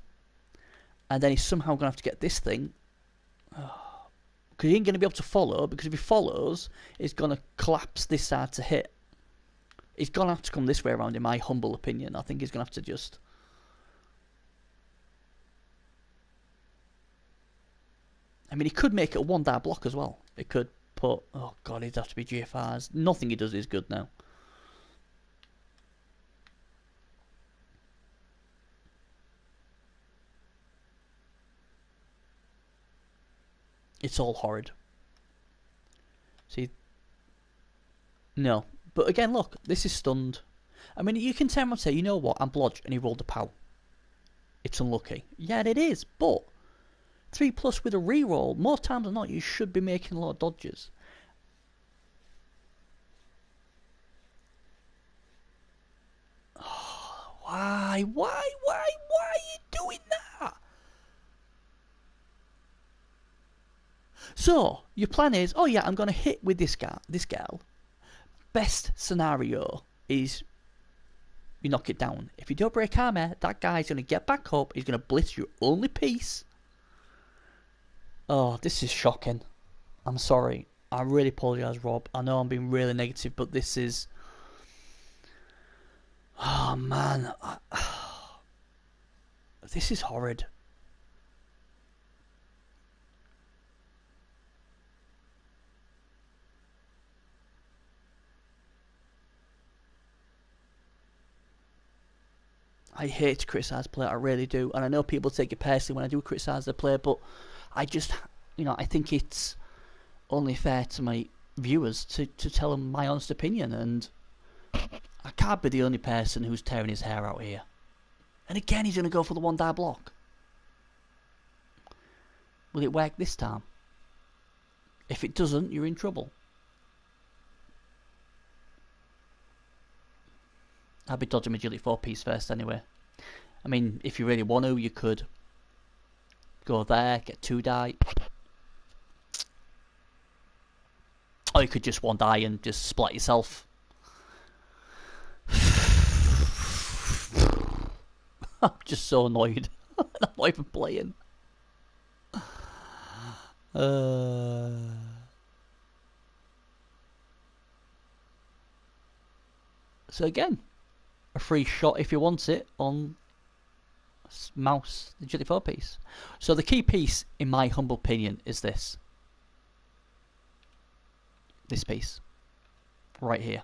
and then he's somehow going to have to get this thing. Because he ain't going to be able to follow, because if he follows, he's going to collapse this side to hit. He's going to have to come this way around, in my humble opinion. I think he's going to have to just... I mean, he could make it a one die block as well. He could put... Oh god, he'd have to be GFRs. Nothing he does is good now. It's all horrid. See? No. But again, look, this is stunned. I mean, you can turn around and say, you know what, I'm blodge, and he rolled a POW. It's unlucky. Yeah, it is, but 3+ with a reroll, more times than not, you should be making a lot of dodges. Oh, why are you doing that? So, your plan is, oh yeah, I'm going to hit with this girl. Best scenario is you knock it down. If you don't break armor, that guy's going to get back up, he's going to blitz your only piece. Oh, this is shocking. I'm sorry. I really apologise, Rob. I know I'm being really negative, but this is... Oh, man. This is horrid. I hate to criticise play, I really do. And I know people take it personally when I do criticise the play, but I just, I think it's only fair to my viewers to tell them my honest opinion. And I can't be the only person who's tearing his hair out here. And again, he's going to go for the one die block. Will it work this time? If it doesn't, you're in trouble. I'd be dodging agility 4-piece first anyway. I mean, if you really want to, you could go there, get 2 die. Or you could just 1 die and just splat yourself. I'm just so annoyed. I'm not even playing. So again, a free shot if you want it on mouse, the agility 4-piece. So the key piece, in my humble opinion, is this. This piece. Right here.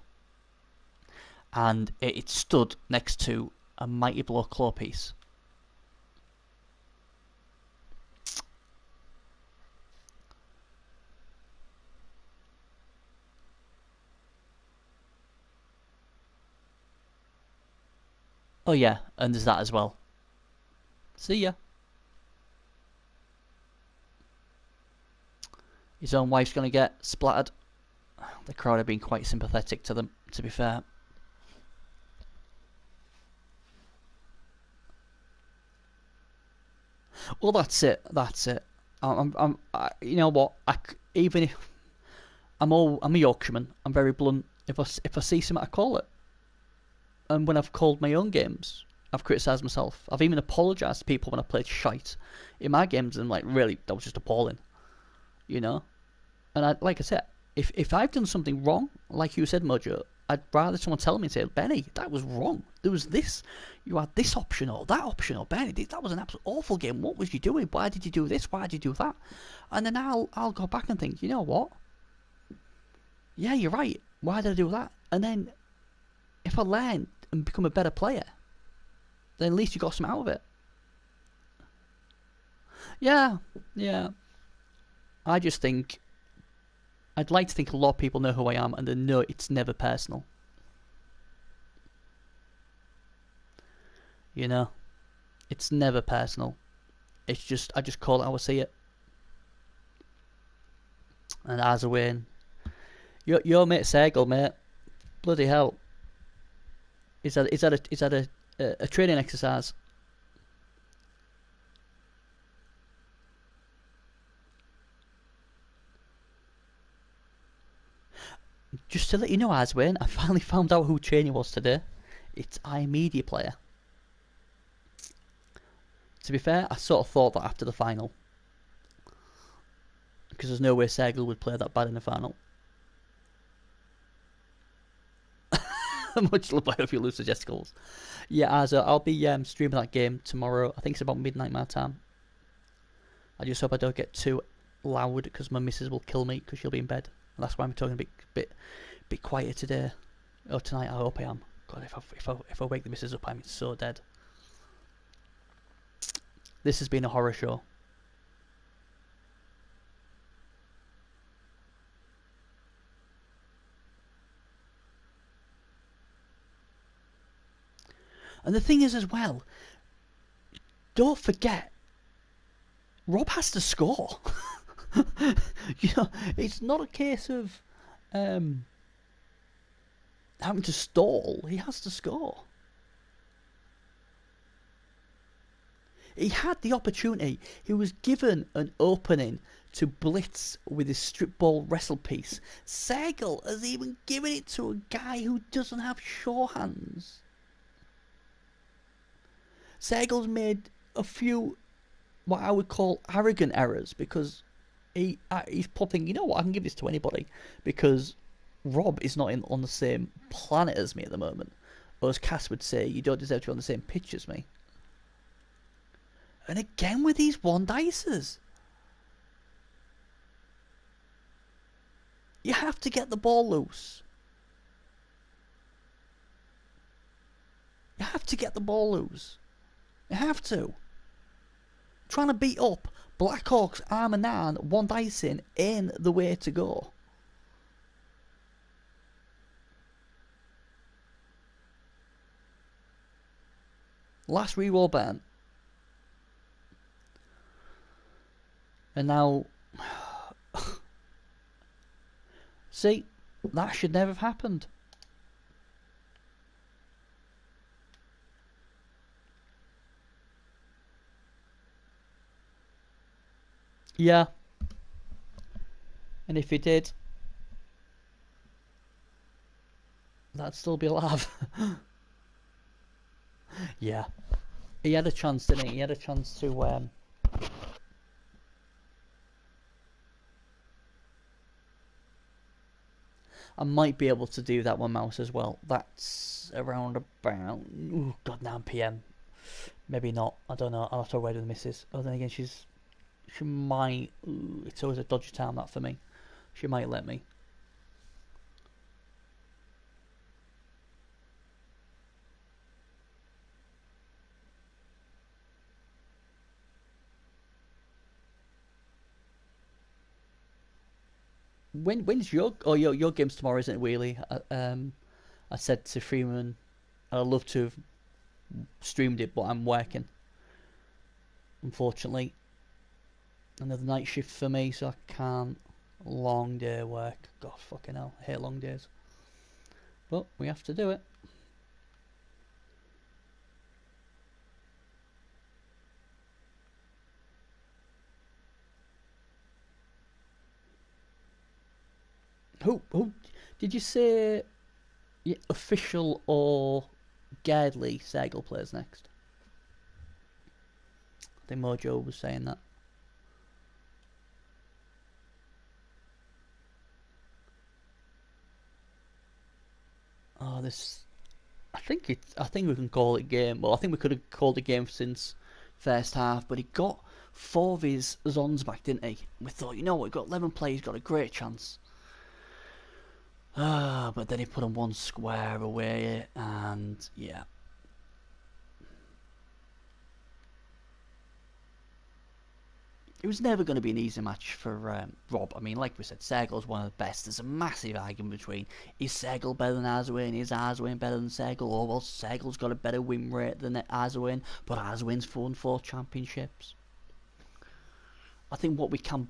And it stood next to a Mighty Blow claw piece. Oh yeah, and there's that as well. See ya. His own wife's going to get splattered. The crowd have been quite sympathetic to them, to be fair. Well, that's it. That's it. You know what? Even if I'm a Yorkshireman, I'm very blunt. If I see something, I call it. And when I've called my own games, I've criticised myself. I've even apologised to people when I played shite in my games, and like, really, that was just appalling. You know. And like I said, if I've done something wrong, like you said, Mojo, I'd rather someone tell me and say, Benny, that was wrong. There was this. You had this option or that option, or Benny, that was an absolute awful game. What was you doing? Why did you do this? Why did you do that? And then I'll go back and think, you know what? Yeah, you're right. Why did I do that? And then if I learn and become a better player, then at least you got some out of it. Yeah, yeah. I just think I'd like to think a lot of people know who I am and they know it's never personal. You know? It's never personal. It's just, I just call it how I see it. And as a win. Your mate Sergel, mate. Bloody hell. Is that a training exercise? Just to let you know, Aswin, I finally found out who Cheney was today. It's iMedia Player. To be fair, I sort of thought that after the final. Because there's no way Sergel would play that bad in the final. Much love, I hope you lose to Jessicals. Yeah, I'll be streaming that game tomorrow. I think it's about midnight my time. I just hope I don't get too loud because my missus will kill me because she'll be in bed. And that's why I'm talking a bit quieter today. Or tonight, I hope I am. God, if I wake the missus up, I'm so dead. This has been a horror show. And the thing is as well, don't forget, Rob has to score. You know, it's not a case of having to stall. He has to score. He had the opportunity. He was given an opening to blitz with his strip ball wrestle piece. Sergel has even given it to a guy who doesn't have sure hands. Sergel's made a few what I would call arrogant errors because he's popping, you know what, I can give this to anybody because Rob is not on the same planet as me at the moment. Or as Cass would say, you don't deserve to be on the same pitch as me. And again with these one dices. You have to get the ball loose. You have to get the ball loose. You have to. Trying to beat up Blackhawks arm and arm, one dicing ain't the way to go. Last reroll ban. And now... See, that should never have happened. Yeah. And if he did, that'd still be alive. Yeah. He had a chance, didn't he? He had a chance to... I might be able to do that one mouse as well. That's around about... Ooh, God, 9 PM. Maybe not. I don't know. I'll have to wait with the missus. Oh, then again, she might... Ooh, it's always a dodgy time, that, for me. She might let me. When's your game's tomorrow, isn't it, Wheelie? I said to Freeman, I'd love to have streamed it, but I'm working. Unfortunately, another night shift for me, so I can't. Long day work. God, fucking hell, I hate long days. But we have to do it. Who did you say? Yeah, official or Gardley Segal plays next? I think Mojo was saying that. Oh, this. I think it's. I think we can call it game. Well, I think we could have called it game since first half, but he got 4 of his Zons back, didn't he? We thought, you know what, he got 11 players, got a great chance. But then he put him one square away, and yeah. It was never going to be an easy match for Rob. I mean, like we said, Segal's one of the best. There's a massive argument between, is Segal better than Arzawin? Is Arzawin better than Segal? Oh, well, Segal's got a better win rate than Arzawin, but Arzawin's won 4 championships. I think what we can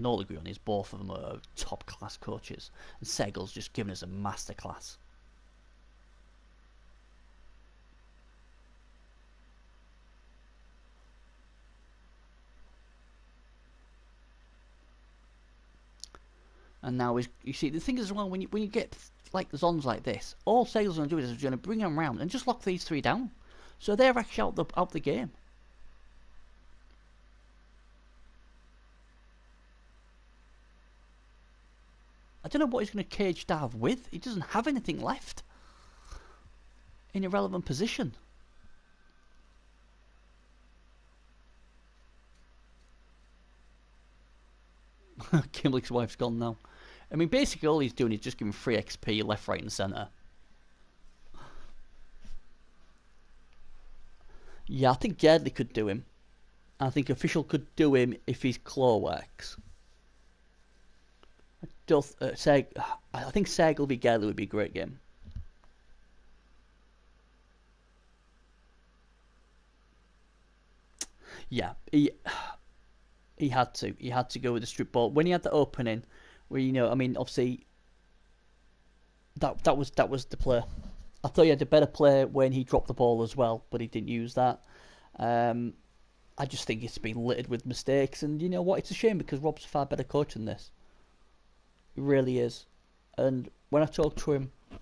all agree on is both of them are top class coaches, and Segal's just given us a masterclass. And now you see the thing is as well, when you get like the Zons like this, all Segal's going to do is going to bring them round and just lock these 3 down, so they're actually out the game. I don't know what he's going to cage Dav with. He doesn't have anything left in a relevant position. Kimlick's wife's gone now. I mean, basically all he's doing is just giving free XP left, right and centre. Yeah, I think Gerdley could do him. I think Official could do him if his claw works. I think Segal v Gerdley would be a great game. Yeah, he had to go with the strip ball when he had the opening, where I mean, obviously that was the play. I thought he had a better play when he dropped the ball as well, but he didn't use that. I just think it's been littered with mistakes, and you know what? It's a shame because Rob's a far better coach than this. He really is. And when I talked to him, I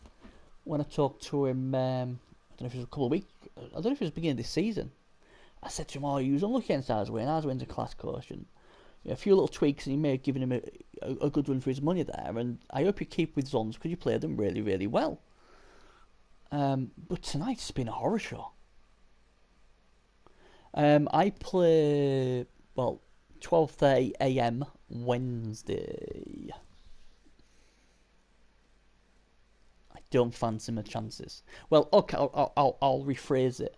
don't know if it was a couple of weeks, I don't know if it was the beginning of this season. I said to him, "Oh, he was unlucky against Arzawin. Arzawin's a class coach, and a few little tweaks, and he may have given him a good run for his money there. And I hope you keep with Zons because you play them really, really well." But tonight it's been a horror show. I play 12:30 a.m. Wednesday. I don't fancy my chances. Well, okay, I'll rephrase it.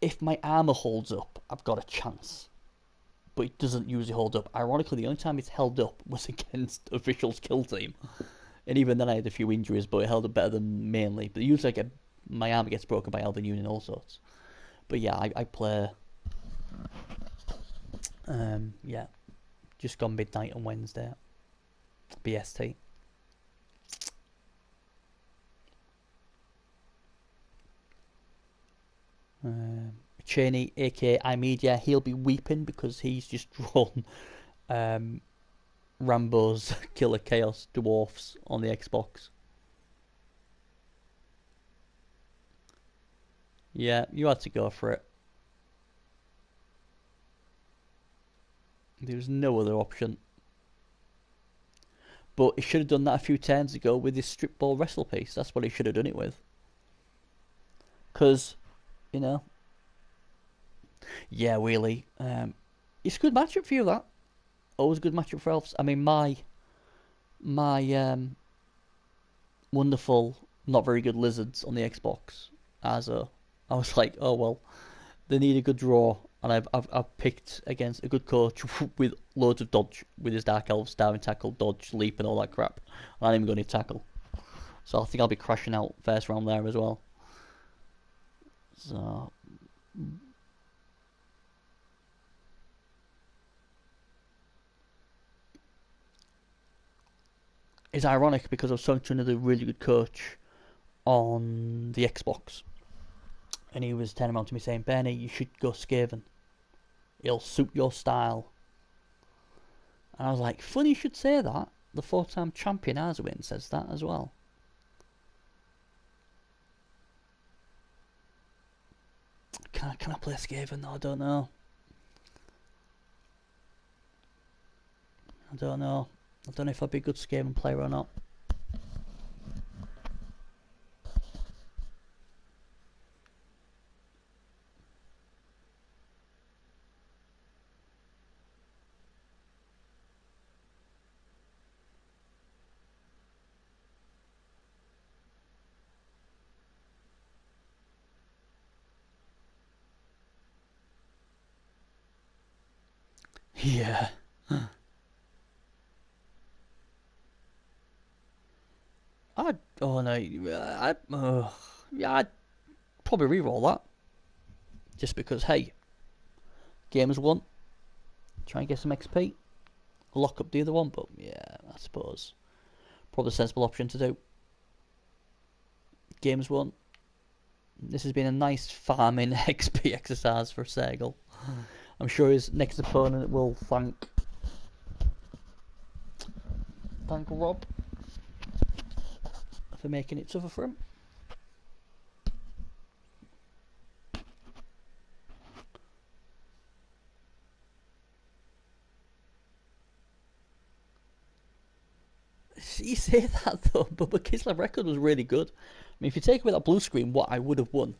If my armour holds up, I've got a chance. But it doesn't usually hold up. Ironically, the only time it's held up was against Official's kill team. And even then I had a few injuries, but it held up better than mainly. But usually my armour gets broken by Elven Union and all sorts. But yeah, I play... yeah, just gone midnight on Wednesday. BST. Cheney, aka iMedia, he'll be weeping because he's just drawn Rambo's Killer Chaos Dwarfs on the Xbox. Yeah, you had to go for it. There was no other option. But he should have done that a few turns ago with his strip ball wrestle piece. That's what he should have done it with. Because, yeah, really. It's a good matchup for you, that. Always a good matchup for Elves. I mean, my wonderful, not very good lizards on the Xbox. I was like, oh well, they need a good draw, and I've picked against a good coach with loads of dodge with his Dark Elves, diving tackle, dodge, leap, and all that crap. I ain't even going to tackle, so I think I'll be crashing out first round there as well. So. It's ironic because I was talking to another really good coach on the Xbox, and he was turning around to me saying, "Benny, you should go Skaven. It'll suit your style." And I was like, "Funny you should say that. The 4-time champion Arswin says that as well. Can I play Skaven? No, I don't know. I don't know if I'd be a good Skaven player or not. Yeah. I'd probably re-roll that. Just because, hey, game is won. Try and get some XP. Lock up the other one, but yeah, I suppose. Probably a sensible option to do. Game's won. This has been a nice farming XP exercise for Sergal. I'm sure his next opponent will thank Rob for making it tougher for him. You say that though, but Kislev record was really good. I mean, if you take away that blue screen, what I would have won.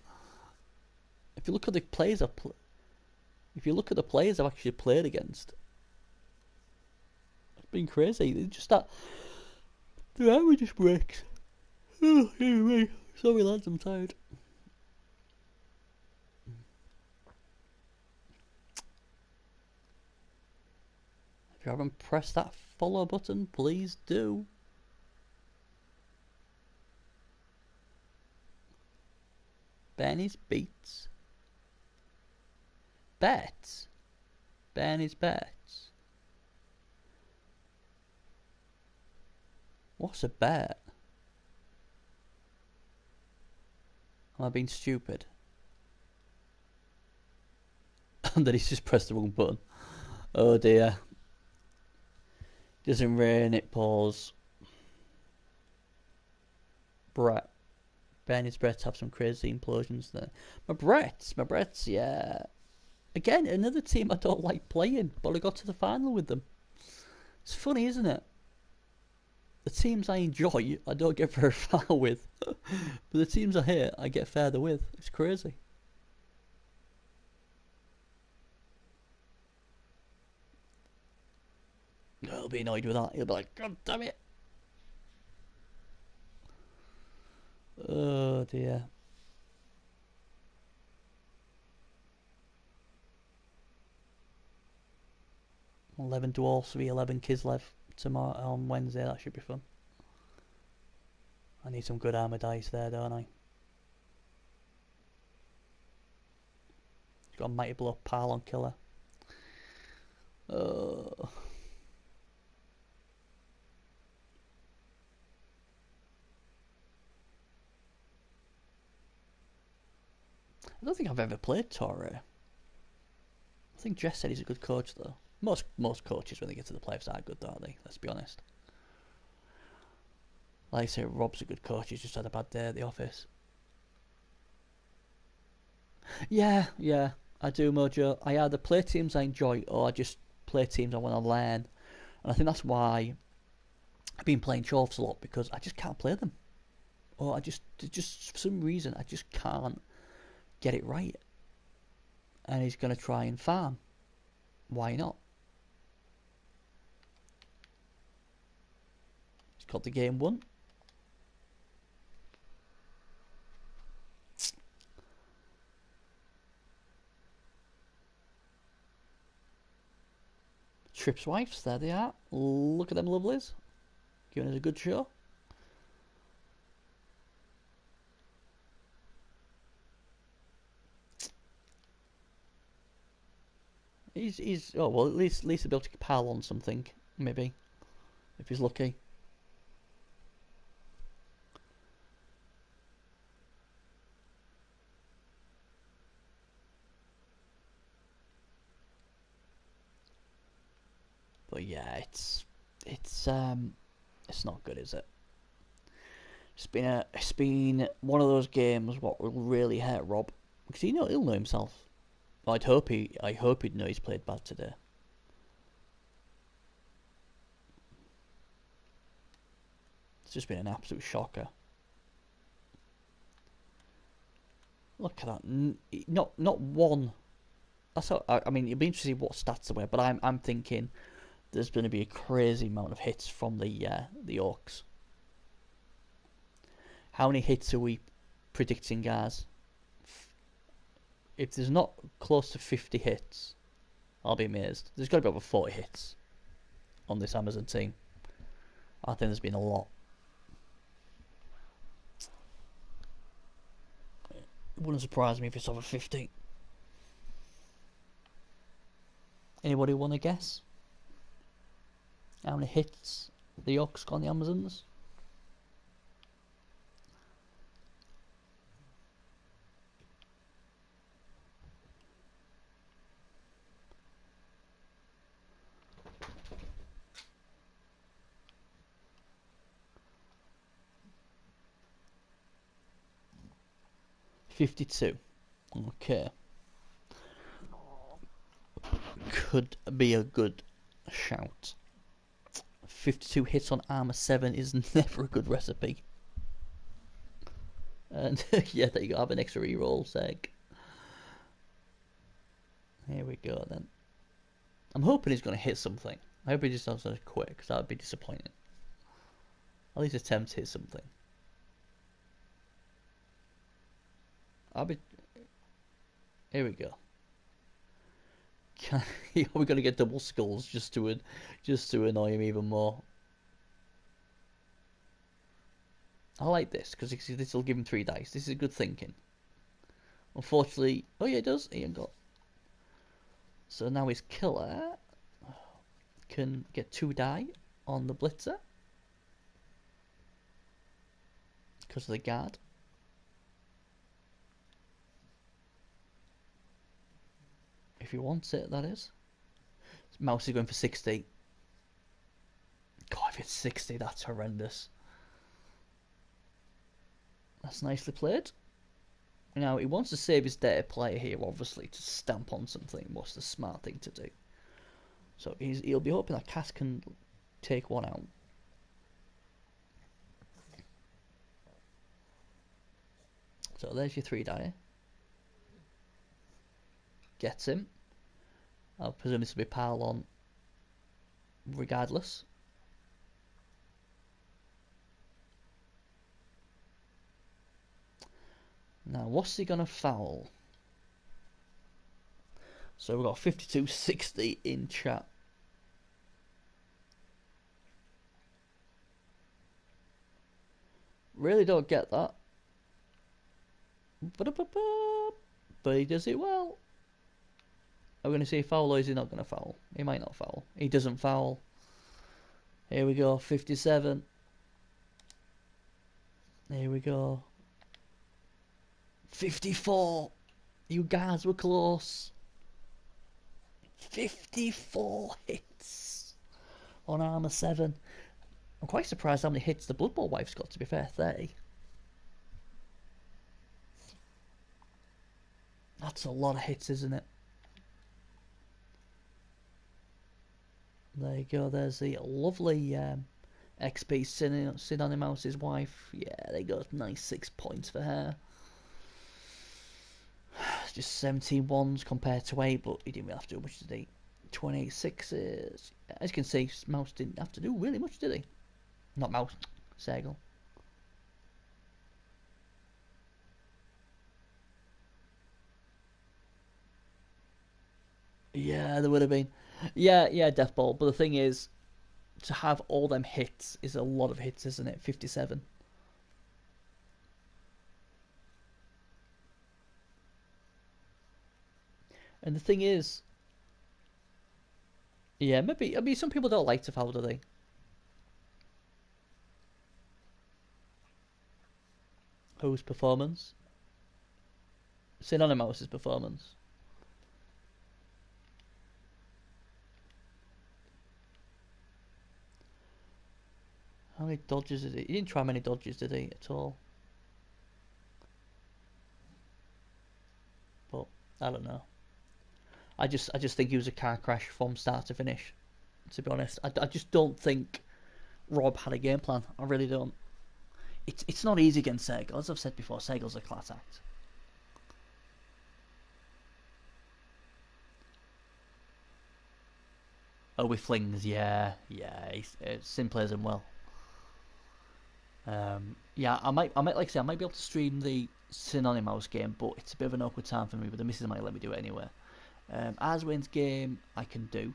If you look at the players I've actually played against, it's been crazy. It's just that the arrow just breaks. Oh, anyway, sorry lads, I'm tired. If you haven't pressed that follow button, please do. Benny's beats. Bets. Benny's bets. What's a bet? Am I being stupid? And then he's just pressed the wrong button. Oh dear. Doesn't rain, it pours. Brett. Benny's Bretts have some crazy implosions there. My Bretts, yeah. Again, another team I don't like playing, but I got to the final with them. It's funny, isn't it? The teams I enjoy, I don't get very far with. But the teams I hate, I get further with. It's crazy. He'll be annoyed with that. He'll be like, God damn it. Oh dear. $11 dwarfs v 11 Kislev tomorrow on Wednesday. That should be fun. I need some good armor dice there, don't I? Got a mighty blow Parlon killer. I don't think I've ever played Torre. I think Jess said he's a good coach though. Most coaches when they get to the playoffs are good, aren't they? Let's be honest. Like I say, Rob's a good coach. He's just had a bad day at the office. Yeah, I do, Mojo. I either play teams I enjoy or I just play teams I want to learn. And I think that's why I've been playing Chorfs a lot, because I just can't play them. Or I just for some reason, I just can't get it right. And he's going to try and farm. Why not? He's got the game won. Trip's wives, there they are. Look at them lovelies. Giving us a good show. He's oh well, at least he'll be able to pile on something, maybe, if he's lucky. But yeah, it's It's not good, is it? It's been one of those games what will really hurt Rob because he'll know himself. I hope he'd know he's played bad today. It's just been an absolute shocker. Look at that. Not one. That's how, I mean, it'd be interesting what stats are, but I'm thinking there's going to be a crazy amount of hits from the Orcs. How many hits are we predicting, guys? If there's not close to 50 hits, I'll be amazed. There's got to be over 40 hits on this Amazon team. I think there's been a lot. It wouldn't surprise me if it's over 50. Anybody want to guess? How many hits the Orcs got on the Amazons? $52. Okay. Could be a good shout. 52 hits on armor 7 is never a good recipe. And yeah, there you go. Have an extra reroll, Seg. Here we go then. I'm hoping he's going to hit something. I hope he just does it quick, because that would be disappointing. At least attempt to hit something. Here we go. Are we going to get double skulls just to annoy him even more? I like this because this will give him 3 dice. This is good thinking. Unfortunately, oh yeah, it does. He ain't got. So now his killer can get 2 die on the blitzer because of the guard. If he wants it, that is. Mouse is going for 60. God, if it's 60, that's horrendous. That's nicely played. Now, he wants to save his data player here, obviously, to stamp on something. What's the smart thing to do? So he'll be hoping that Cass can take one out. So there's your 3 die. Gets him. I'll presume this will be pile on regardless. Now, what's he going to foul? So we've got 52-60 in chat. Really don't get that. But he does it well. Are we going to see a foul or is he not going to foul? He might not foul. He doesn't foul. Here we go, 57. Here we go. 54. You guys were close. 54 hits on armor 7. I'm quite surprised how many hits the Blood Bowl wife's got, to be fair. 30. That's a lot of hits, isn't it? There you go. There's the lovely XP Synony Mouse's wife. Yeah, they got nice 6 points for her. Just 17 ones compared to 8, but he didn't really have to do much, did he? 28 sixes. As you can see, Mouse didn't have to do really much, did he? Not Mouse, Sergal. Yeah, there would have been. Yeah, Death Ball. But the thing is, to have all them hits is a lot of hits, isn't it? 57. And the thing is, yeah, maybe. I mean, some people don't like to foul, do they? Whose performance? Synonymous' performance. How many dodges did he? He didn't try many dodges, did he, at all? But I don't know. I just think he was a car crash from start to finish. To be honest, I just don't think Rob had a game plan. I really don't. It's not easy against Sega. As I've said before, Sega's a class act. Oh, with flings, yeah, Sim plays him well. Yeah, like I say, I might be able to stream the Synonym Mouse game, but it's a bit of an awkward time for me. But the missus might let me do it anyway. Aswin's game I can do,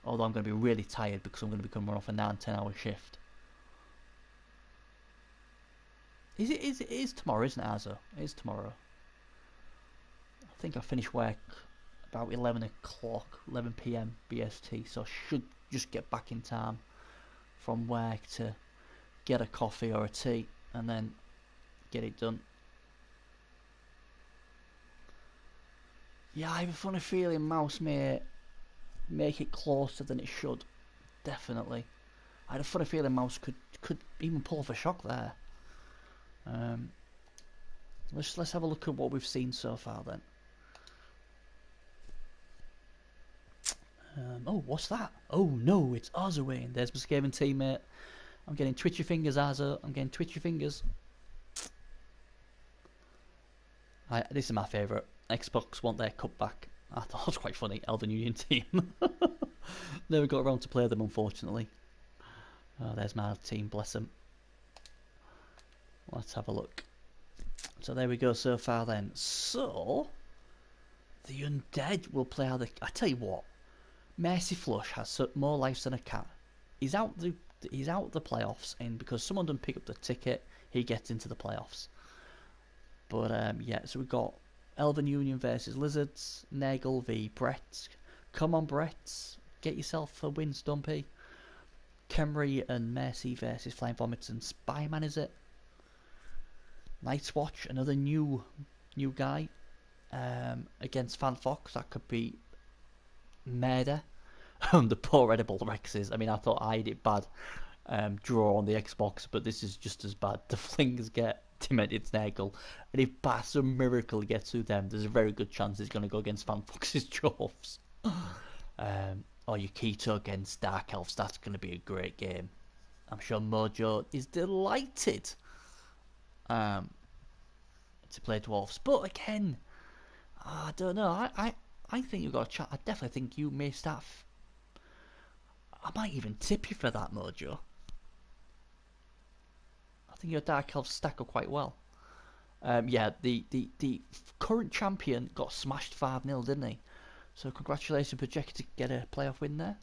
although I'm going to be really tired because I'm going to be coming off a 9-10 hour shift. It is tomorrow, isn't it, Azo? It is tomorrow. I think I finish work about 11 o'clock, 11 p.m. BST, so I should just get back in time from work to get a coffee or a tea and then get it done. Yeah, I have a funny feeling Mouse may make it closer than it should. Definitely. I had a funny feeling Mouse could even pull off a shock there. Let's have a look at what we've seen so far then. Oh, what's that? Oh no, it's Ozaway. There's my Skaven teammate. I'm getting twitchy fingers, Azo. I'm getting twitchy fingers. This is my favourite. Xbox want their cutback. I thought it was quite funny. Elven Union team. Never got around to play them, unfortunately. Oh, there's my team, bless them. Let's have a look. So there we go so far then. So, the Undead will play how they... I tell you what, Mercy Flush has more lives than a cat. He's out the playoffs, and because someone didn't pick up the ticket, he gets into the playoffs. But yeah, so we've got Elven Union versus Lizards, Nagel v Brett. Come on, Brett, get yourself a win, Stumpy. Kemri and Mercy versus Flying Vomits and Spyman, is it? Night's Watch, another new guy against Fan Fox. That could be murder. The poor edible Rexes. I mean, I thought I did bad draw on the Xbox, but this is just as bad. The Flings get Demented Snaggle, and if by some miracle he gets through them, there's a very good chance he's going to go against Fan Fox's Dwarfs. Or Yukito against Dark Elves. That's going to be a great game. I'm sure Mojo is delighted to play Dwarfs. But again, I don't know. I think you've got a chat. I definitely think you may start. I might even tip you for that, Mojo. I think your Dark Elves stack up quite well. Yeah, the current champion got smashed 5-0, didn't he? So congratulations, Projector, to get a playoff win there.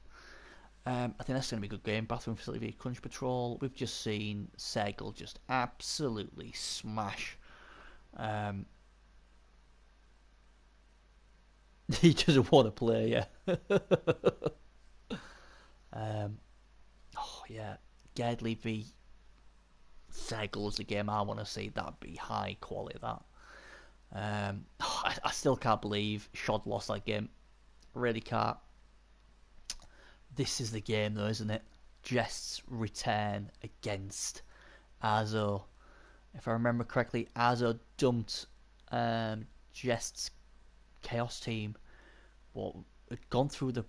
I think that's going to be a good game. Bathroom Facility v Crunch Patrol. We've just seen Segel just absolutely smash. He doesn't want to play, yeah. Oh, yeah. Gedley v Segel is the game I want to see. That'd be high quality, that. I still can't believe Shod lost that game. Really can't. This is the game though, isn't it? Jest's return against Azo. If I remember correctly, Azo dumped Jest's Chaos team. What had gone through the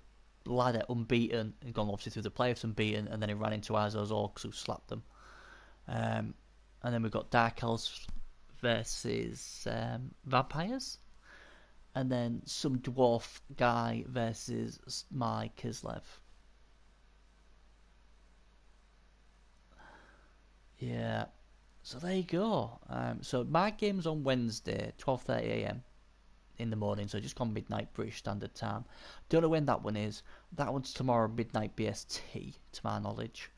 ladder unbeaten, and gone obviously through the playoffs unbeaten, and then he ran into Azo's Orcs who slapped them. And then we've got Dark Elves versus Vampires. And then some dwarf guy versus my Kislev. Yeah. So there you go. So my game's on Wednesday, 12:30 a.m. in the morning. So just gone midnight British Standard Time. Don't know when that one is. That one's tomorrow midnight BST, to my knowledge.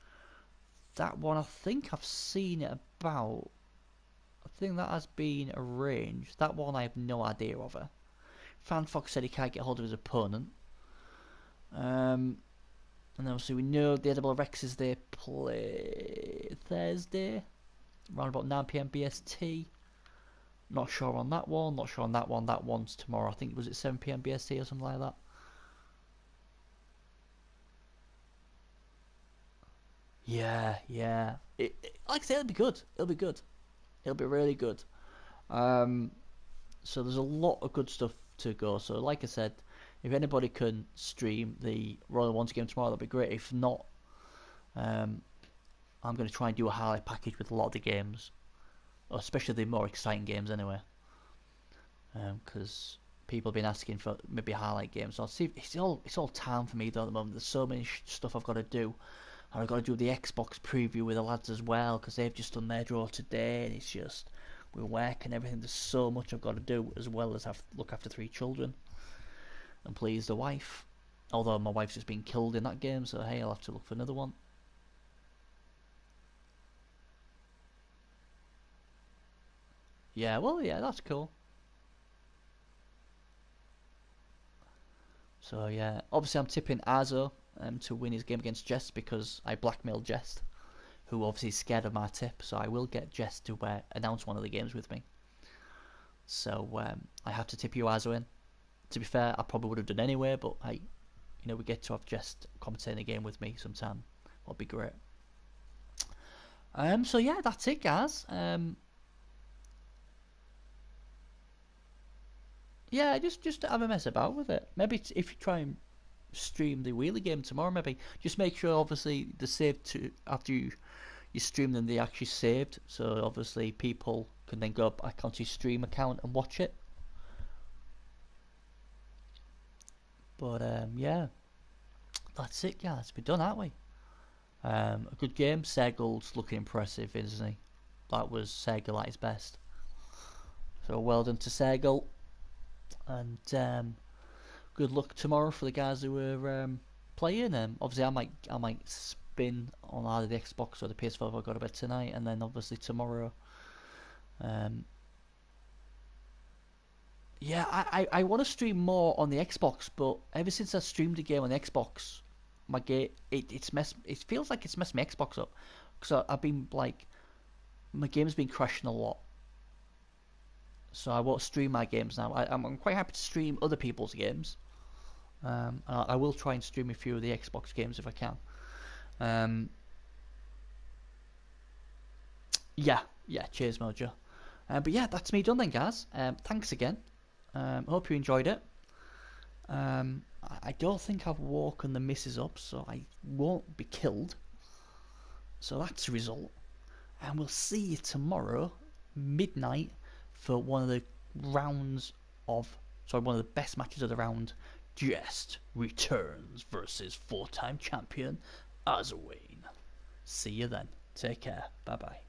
That one I think I've seen it about. I think that has been arranged. That one I have no idea of it. Fan Fox said he can't get hold of his opponent. And obviously we know the Edible Rexes they play Thursday, around about 9 p.m. BST. Not sure on that one. Not sure on that one. That one's tomorrow. I think was it 7 p.m. BST or something like that. Yeah, yeah. Like I say, it'll be good. It'll be good. It'll be really good. Um, so there's a lot of good stuff to go. So like I said, if anybody can stream the Royal Ones game tomorrow, that'd be great. If not, um, I'm going to try and do a highlight package with a lot of the games, especially the more exciting games anyway. Because people have been asking for maybe highlight games. So I'll see. It's all time for me though at the moment. There's so many stuff I've got to do. And I've got to do the Xbox preview with the lads as well because they've just done their draw today, and it's just with work and everything. There's so much I've got to do as well as have look after 3 children and please the wife. Although my wife's just been killed in that game, so hey, I'll have to look for another one. Yeah, well, yeah, that's cool. So yeah, obviously I'm tipping Azo to win his game against Jess because I blackmailed Jess, who obviously is scared of my tip. So I will get Jess to announce one of the games with me. So I have to tip you Azo in. To be fair, I probably would have done anyway, but hey, we get to have Jess commentating a game with me sometime. That'll be great. So yeah, that's it, guys. Yeah, just have a mess about with it. Maybe if you try and stream the wheelie game tomorrow, maybe just make sure obviously the saved to after you stream them, they actually saved. So obviously people can then go back onto your stream account and watch it. But yeah, that's it, guys. We're done, aren't we? A good game. Segel's looking impressive, isn't he? That was Segel at his best. So well done to Segel, and good luck tomorrow for the guys who are playing. Obviously, I might spin on either the Xbox or the PS4 if I go to bed tonight, and then obviously tomorrow. Um, yeah, I want to stream more on the Xbox, but ever since I streamed a game on the Xbox, my game it feels like it's messed my Xbox up because I've been like my game's been crashing a lot. So I won't stream my games now. I'm quite happy to stream other people's games. And I will try and stream a few of the Xbox games if I can. Um, yeah, yeah. Cheers, Mojo. But yeah, that's me done then, guys. Thanks again. Hope you enjoyed it. I don't think I've woken the missus up, so I won't be killed. So that's a result. And we'll see you tomorrow, midnight, for one of the rounds of, sorry, one of the best matches of the round. Jest returns versus 4-time champion Azwane. See you then. Take care. Bye bye.